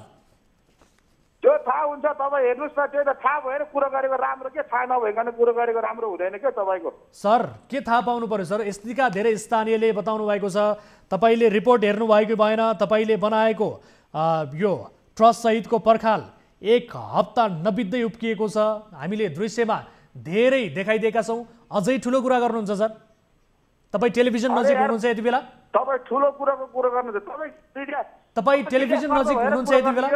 त्यो थाहा हुन्छ, तपाईँ हेर्नुहोस् न, त्यो त थाहा भएर कुरो गरेको राम्रो के, थाहा नभइकन कुरो गरेको राम्रो हुँदैन के तपाईँको? सर, के थाहा पाउनु पर्यो सर? यस्तिका धेरै स्थानीयले बताउनु भएको छ, तपाईँले रिपोर्ट हेर्नुभएको भएन, तपाईँले बनाएको यो ट्रस्ट सहितको पर्खाल एक हप्ता नबित्दै उप्किएको छ। हामीले दृश्यमा धेरै देखाइदिएका छौँ। अझै ठुलो कुरा गर्नुहुन्छ सर? तपाईँ टेलिभिजन नजिक हुनुहुन्छ यति बेला? तपाईँ ठुलो कुराको कुरो गर्नुहुन्छ? तपाईँ टेलिभिजन नजिक हुनुहुन्छ यति बेला?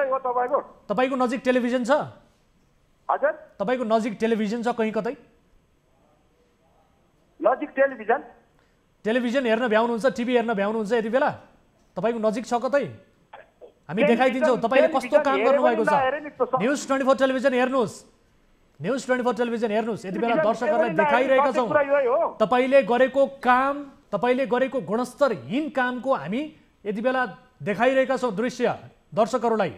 तपाईँको नजिक टेलिभिजन छ? हजुर, तपाईँको नजिक टेलिभिजन छ कहीँ कतै? नजिक टेलिभिजन हेर्न भ्याउनुहुन्छ, टिभी हेर्न भ्याउनुहुन्छ यति बेला? तपाईँको नजिक छ कतै? हामी देखाइदिन्छौँ तपाईँले कस्तो काम गर्नुभएको छ। न्युज 24 टेलिभिजन हेर्नुहोस्, न्युज 24 टेलिभिजन हेर्नुहोस्। यति बेला दर्शकहरूलाई देखाइरहेका छौँ तपाईँले गरेको काम, तपाईँले गरेको गुणस्तरहीन कामको हामी यति बेला देखाइरहेका छौँ दृश्य दर्शकहरूलाई।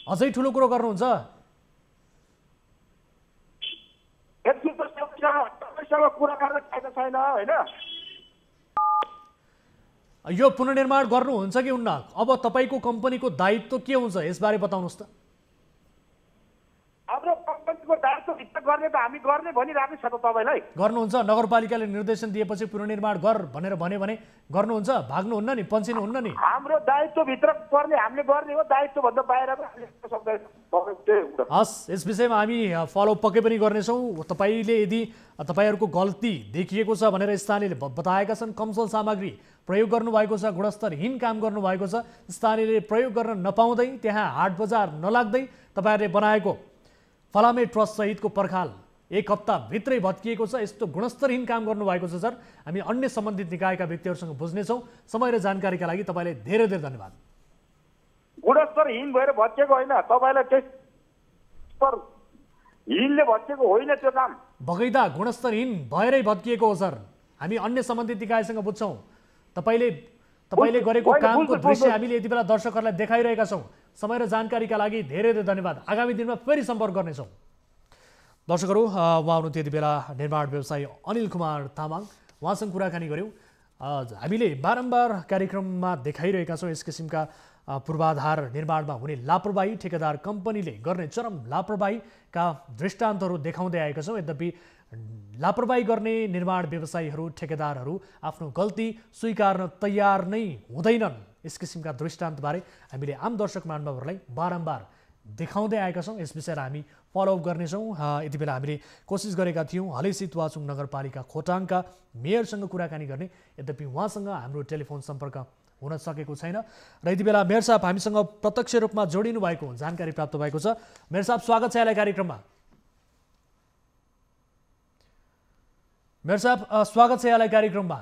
अझै ठुलो कुरो गर्नुहुन्छ? यो पुनर्निर्माण गर्नुहुन्छ कि हुन्न? अब तपाईँको कम्पनीको दायित्व के हुन्छ यसबारे बताउनुहोस् त। हाम्रो कम्पनीको दायित्व भित्र गर्ने त हामी गर्ने भनिरहेको छ त तपाईँलाई। गर्नुहुन्छ? नगरपालिकाले निर्देशन दिएपछि पुनर्निर्माण गर भनेर भन्यो भने गर्नुहुन्छ? भाग्नुहुन्न नि, पन्छिनुहुन्न नि? हाम्रो दायित्व भित्र पर्ने हामीले गर्ने हो, दायित्व भन्दा बाहिर सक्दैन। हस्, यस विषयमा हामी फलोअप पक्कै पनि गर्नेछौँ। तपाईँले यदि तपाईँहरूको गल्ती देखिएको छ भनेर स्थानीयले बताएका छन्, कमसल सामग्री प्रयोग गर्नुभएको छ, गुणस्तरहीन काम गर्नुभएको छ, स्थानीयले प्रयोग गर्न नपाउँदै त्यहाँ हाट बजार नलाग्दै तपाईँहरूले बनाएको फलामे ट्रस्ट सहितको पर्खाल एक हप्ताभित्रै भत्किएको छ। यस्तो गुणस्तरहीन काम गर्नुभएको छ सर। हामी अन्य सम्बन्धित निकायका व्यक्तिहरूसँग बुझ्नेछौँ। समय र जानकारीका लागि तपाईँलाई धेरै धेरै धन्यवाद। गुणस्तरहीन भएर भत्किएको होइन, तपाईँलाई हिनले भत्किएको होइन त्यो काम। बगैँदा गुणस्तरहीन भएरै भत्किएको हो सर। हामी अन्य सम्बन्धित निकायसँग बुझ्छौँ। तपाईँले गरेको कामको दृश्य हामीले यति बेला दर्शकहरूलाई देखाइरहेका छौँ। समय र जानकारीका लागि धेरै धेरै धन्यवाद। आगामी दिनमा फेरि सम्पर्क गर्नेछौँ। दर्शकहरू, उहाँ हुनुहुन्थ्यो यति बेला निर्माण व्यवसायी अनिल कुमार तामाङ। उहाँसँग कुराकानी गऱ्यौँ। हामीले बारम्बार कार्यक्रममा देखाइरहेका छौँ यस किसिमका पूर्वाधार निर्माणमा हुने लापरवाही, ठेकेदार कम्पनीले गर्ने चरम लापरवाहीका दृष्टान्तहरू देखाउँदै आएका छौँ। यद्यपि लापरवाही गर्ने निर्माण व्यवसायीहरू, ठेकेदारहरू आफ्नो गल्ती स्वीकार्न तयार नै हुँदैनन्। यस किसिमका दृष्टान्तबारे हामीले आम दर्शक महानुभावहरूलाई बारम्बार देखाउँदै आएका छौँ। यस विषयलाई हामी फलोअप गर्नेछौँ। यति बेला हामीले कोसिस गरेका थियौँ हलेसी तुवाचुङ नगरपालिका खोटाङका मेयरसँग कुराकानी गर्ने, यद्यपि उहाँसँग हाम्रो टेलिफोन सम्पर्क हुन सकेको छैन। र यति बेला मेयर साहब हामीसँग प्रत्यक्ष रूपमा जोडिनु भएको जानकारी प्राप्त भएको छ। मेयर साहब, स्वागत छ यहाँलाई कार्यक्रममा। मेयर साहब, स्वागत छ यहाँलाई कार्यक्रममा।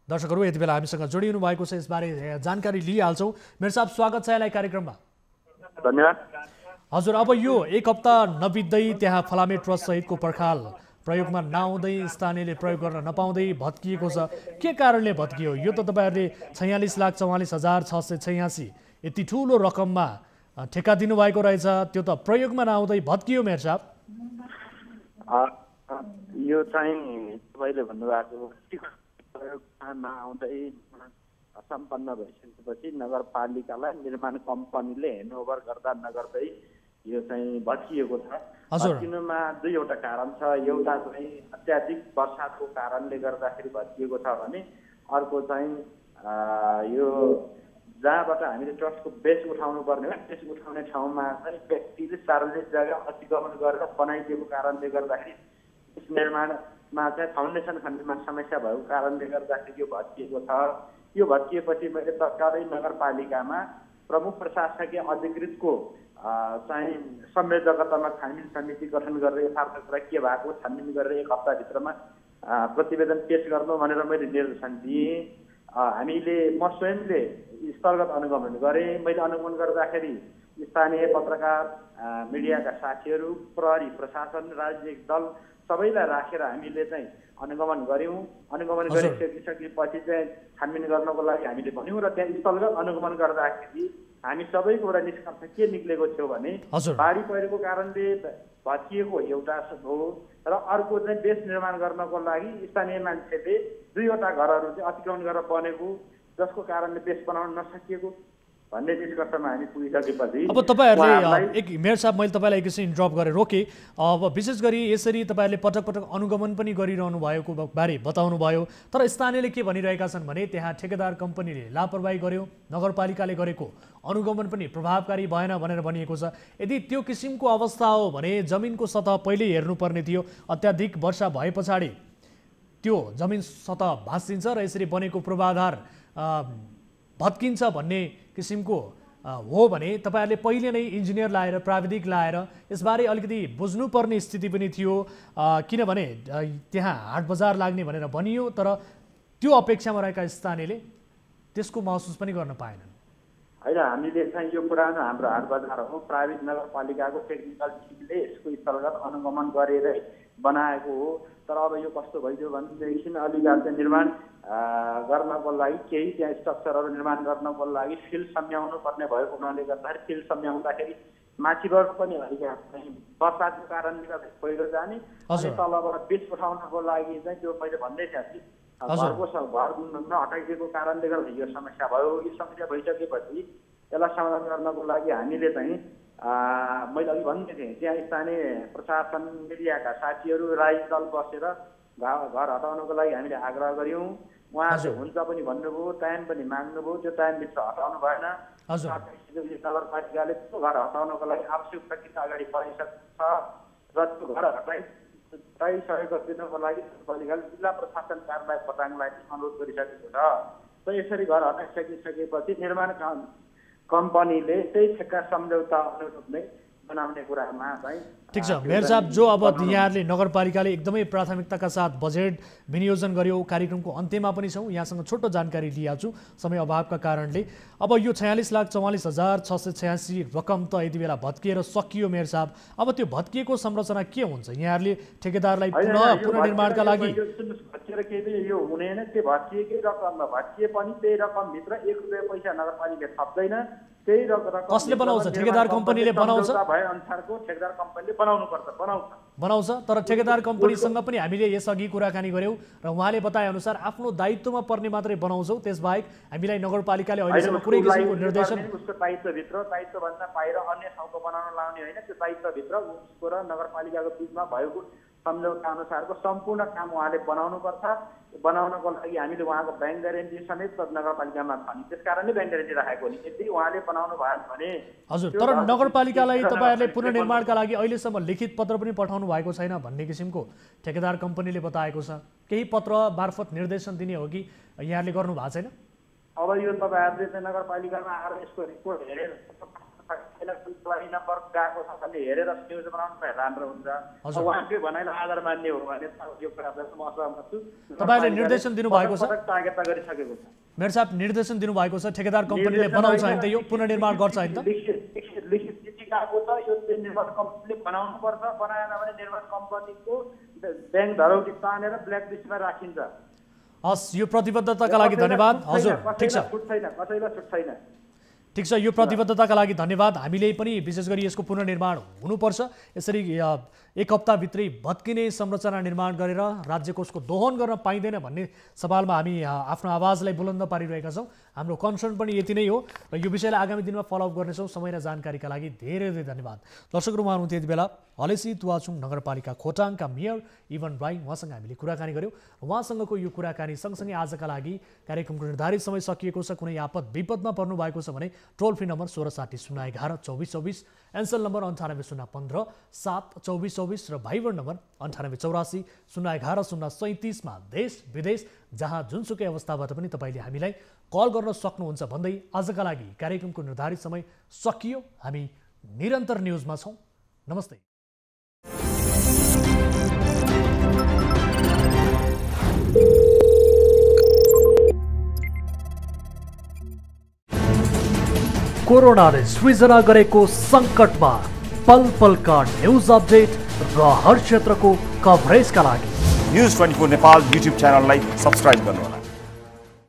दर्शकहरू, यति बेला हामीसँग जोडिनु भएको छ, यसबारे जानकारी लिइहाल्छौँ। मेयर साहब, स्वागत छ यहाँलाई कार्यक्रममा। धन्यवाद। हजुर, अब यो एक हप्ता नबित्दै त्यहाँ फलामे ट्रस्ट सहितको पर्खाल प्रयोगमा नआउँदै, स्थानीयले प्रयोग गर्न नपाउँदै भत्किएको छ। के कारणले भत्कियो? यो त तपाईँहरूले 46,44,686 यति ठुलो रकममा ठेक्का दिनुभएको रहेछ, त्यो त प्रयोगमा नआउँदै भत्कियो मेयर साहब। यो चाहिँ तपाईँले भन्नुभएको प्रयोगमा नआउँदै सम्पन्न भइसकेपछि नगरपालिकालाई निर्माण कम्पनीले ह्यान्डओभर गर्दा नगर्दै यो चाहिँ भत्किएको छ। भत्किनुमा दुईवटा कारण छ। एउटा चाहिँ अत्याधिक वर्षाको कारणले गर्दाखेरि भत्किएको छ भने अर्को चाहिँ यो जहाँबाट हामीले ट्रस्टको बेस उठाउनु पर्ने हो, बेस उठाउने ठाउँमा चाहिँ व्यक्तिले सार्वजनिक जग्गा अतिक्रमण गरेर बनाइदिएको कारणले गर्दाखेरि यस निर्माणमा चाहिँ फाउन्डेसन खन्नमा समस्या भएको कारणले गर्दाखेरि यो भत्किएको छ। यो भत्किएपछि मैले तत्कालै नगरपालिकामा प्रमुख प्रशासकीय अधिकृतको चाहिँ संवेदकतामा छानबिन समिति गठन गरेर यथार्थ कुरा के भएको छानबिन गरेर 1 हप्ताभित्रमा प्रतिवेदन पेश गर्नु भनेर मैले निर्देशन दिएँ। म स्वयंले स्थलगत अनुगमन गरेँ। मैले अनुगमन गर्दाखेरि स्थानीय पत्रकार, मिडियाका साथीहरू, प्रहरी, प्रशासन, राजनीतिक दल सबैलाई राखेर हामीले चाहिँ अनुगमन गऱ्यौँ। अनुगमन गरिसकेपछि चाहिँ छानबिन गर्नको लागि हामीले भन्यौँ र त्यहाँ स्थलगत अनुगमन गर्दाखेरि हामी सबैकोबाट निष्कर्ष के निक्लेको थियो भने बाढी पहिरोको कारणले भत्किएको एउटा हो र अर्को चाहिँ बेस निर्माण गर्नको लागि स्थानीय मान्छेले 2वटा घरहरू चाहिँ अतिक्रमण गरेर बनेको, जसको कारणले बेस बनाउन नसकिएको भन्ने निष्कर्षमा हामी पुगिसकेपछि अब तपाईहरुले मेयर साहब मैले तपाईलाई एकैछिन इन्टरप्ट गरेर रोके। अब विशेष गरी यसरी तपाईहरुले पटक पटक अनुगमन पनि गरिरहनु भएको बारे बताउनु भयो, तर स्थानीयले के भनिरहेका छन् भने त्यहाँ ठेकेदार कम्पनीले लापरवाही गर्यो, नगरपालिकाले गरेको अनुगमन पनि प्रभावकारी भएन भनेर भनिएको छ। यदि त्यो किसिमको अवस्था हो भने जमिनको सतह पहिले हेर्नुपर्ने थियो। अत्याधिक वर्षा भए पछाडि त्यो जमिन सतह भाँसिन्छ र यसरी बनेको पूर्वाधार भत्किन्छ भन्ने किसिमको हो भने तपाईहरुले पहिले नै इन्जिनियर लाएर, प्राविधिक लाएर यसबारे अलिकति बुझ्नुपर्ने स्थिति पनि थियो, किनभने त्यहाँ हाट बजार लाग्ने भनेर भनियो, तर त्यो अपेक्षामा रहेका स्थानीयले त्यसको महसुस पनि गर्न पाएनन्। हैन, हामीले चाहिँ यो पुरानो हाम्रो हाट बजार हो, प्राइभेट नगरपालिकाको टेक्निकल टिमले यसको स्थलगत अनुगमन गरेर बनाएको हो। तर अब यो कस्तो भइदियो भनेदेखि अलिकति निर्माण गर्नको लागि केही त्यहाँ स्ट्रक्चरहरू निर्माण गर्नको लागि फिल्ड सम्झाउनु पर्ने भएको हुनाले गर्दाखेरि फिल्ड सम्झाउँदाखेरि माथिबाट पनि अलिकति वर्षाको कारणले गर्दा पहिरो जाने अनि तलबाट बेस उठाउनको लागि चाहिँ त्यो मैले भन्दै थिएँ कि घरको घर नहटाइदिएको कारणले गर्दा यो समस्या भयो। यो समस्या भइसकेपछि यसलाई समाधान गर्नको लागि हामीले चाहिँ मैले अघि भन्दै थिएँ त्यहाँ स्थानीय प्रशासन, मिडियाका साथीहरू, राजनीतिक दल बसेर घर हटाउनको लागि हामीले आग्रह गऱ्यौँ। उहाँहरूले हुन्छ पनि भन्नुभयो, टाइम पनि माग्नुभयो, त्यो टाइमभित्र हटाउनु भएन। नगरपालिकाले त्यो घर हटाउनको लागि आवश्यक प्रक्रिया अगाडि बढाइसकेको छ र त्यो घर हटाइसकेको दिनको लागि नगरपालिकाले जिल्ला प्रशासन कार्यालय पटाङलाई अनुरोध गरिसकेको छ। र यसरी घर हटाइसकिसकेपछि निर्माण कम्पनीले त्यही ठेक्का सम्झौता अनुरूप नै बनाउने कुरामा चाहिँ ठीक छ। मेयर साहब, जो अब यहाँहरूले नगरपालिकाले एकदमै प्राथमिकताका साथ बजेट विनियोजन गर्यो, कार्यक्रमको अन्त्यमा पनि छौँ, यहाँसँग छोटो जानकारी लिएको छु समय अभावका कारणले। अब यो 46,44,686 रकम त यति बेला भत्किएर सकियो मेयर साहब। अब त्यो भत्किएको संरचना के हुन्छ? यहाँहरूले ठेकेदारलाई पुनर्निर्माणका लागि भत्किएर केही यो हुँदैन। त्यो भत्किएकै रकममा भत्किए पनि त्यही रकमभित्र 1 रुपियाँ पैसा नगरपालिकाले थप्दैन। त्यही रकम कसले बनाउँछ? ठेकेदार कम्पनीले बनाउँछ। भए अनुसारको ठेकेदार कम्पनीले बनाउँछ। तर ठेकेदार कम्पनीसँग पनि हामीले यसअघि कुराकानी गर्यौँ र उहाँले बताए अनुसार आफ्नो दायित्वमा पर्ने मात्रै बनाउँछौँ, त्यसबाहेक हामीलाई नगरपालिकाले अहिलेसम्म कुनै किसिमको निर्देशन उसको दायित्वभन्दा बाहिर अन्य ठाउँको बनाउन लाउने होइन। त्यो दायित्वभित्र उसको र नगरपालिकाको बिचमा भएको सम्झौता अनुसारको सम्पूर्ण काम उहाँले बनाउनुपर्छ। बनाउनको लागि हामीले उहाँको ब्याङ्क ग्यारेन्टी समेत नगरपालिकामा छ नि, त्यस कारणले ब्याङ्क ग्यारेन्टी राखेको नि। यदि उहाँले बनाउनु भयो भने हजुर। तर नगरपालिकालाई तपाईँहरूले पुनर्निर्माणका लागि अहिलेसम्म लिखित पत्र पनि पठाउनु भएको छैन भन्ने किसिमको ठेकेदार कम्पनीले बताएको छ। केही पत्र मार्फत निर्देशन दिने हो कि यहाँले गर्नु भएको छैन? अब यो तपाईँहरूले चाहिँ नगरपालिकामा आएर यसको रिपोर्ट हेरेर नम्बर गएको छ भने हेरेर न्युज बनाउनु भए राम्रो हुन्छ। उहाँकै भनाइलाई आधार मान्ने हो भने यो कुरालाई म असहमत छु। तपाईँले निर्देशन दिनुभएको छ, तागेता गरिसकेको छ। मेयर साहब निर्देशन दिनुभएको छ ठेकेदार कम्पनीले बनाउँछ हैन त, यो पुनर्निर्माण गर्छ हैन त? लिखित चिठी गएको छ, यो निर्माण कम्पनीले बनाउनु पर्छ। बनाएन भने निर्माण कम्पनीको ब्याङ्क धरौटी तानेर ब्ल्याक लिस्टमा राखिन्छ। हस्, यो प्रतिबद्धताका लागि धन्यवाद। हजुर, ठीक छ, छुट छैन, कसैलाई छुट छैन। ठिक छ, यो प्रतिबद्धताका लागि धन्यवाद। हामीले पनि विशेष गरी यसको पुनर्निर्माण हुनुपर्छ। यसरी एक हप्ताभित्रै भत्किने संरचना निर्माण गरेर राज्य कोषको दोहन गर्न पाइँदैन भन्ने सवालमा हामी आफ्नो आवाजलाई बुलन्द पारिरहेका छौँ। हाम्रो कन्सर्न पनि यति नै हो र यो विषयलाई आगामी दिनमा फलोअप गर्नेछौँ। समय र जानकारीका लागि धेरै धेरै धन्यवाद। दर्शकहरू, उहाँ हुनुहुन्थ्यो यति बेला हलेसी तुवाचुङ नगरपालिका खोटाङका मेयर इभन राई। उहाँसँग हामीले कुराकानी गऱ्यौँ। उहाँसँगको यो कुराकानी सँगसँगै आजका लागि कार्यक्रमको निर्धारित समय सकिएको छ। कुनै आपद विपदमा पर्नु भएको छ भने टोल फ्री नम्बर 1660 011 2424, एन्सल नम्बर 98 015 7 2424 र भाइबर नम्बर 98 84 011 037 मा देश विदेश जहाँ जुनसुकै अवस्थाबाट पनि तपाईँले हामीलाई कल गर्न सक्नुहुन्छ भन्दै आजका लागि कार्यक्रमको निर्धारित समय सकियो। हामी निरन्तर न्युजमा छौँ। नमस्ते। कोरोनाले सृजना गरेको सङ्कटमा पल पलका न्युज अपडेट र हर क्षेत्रको कभरेजका लागि न्युज 24 नेपाल युट्युब च्यानललाई सब्स्क्राइब गर्नुहोला।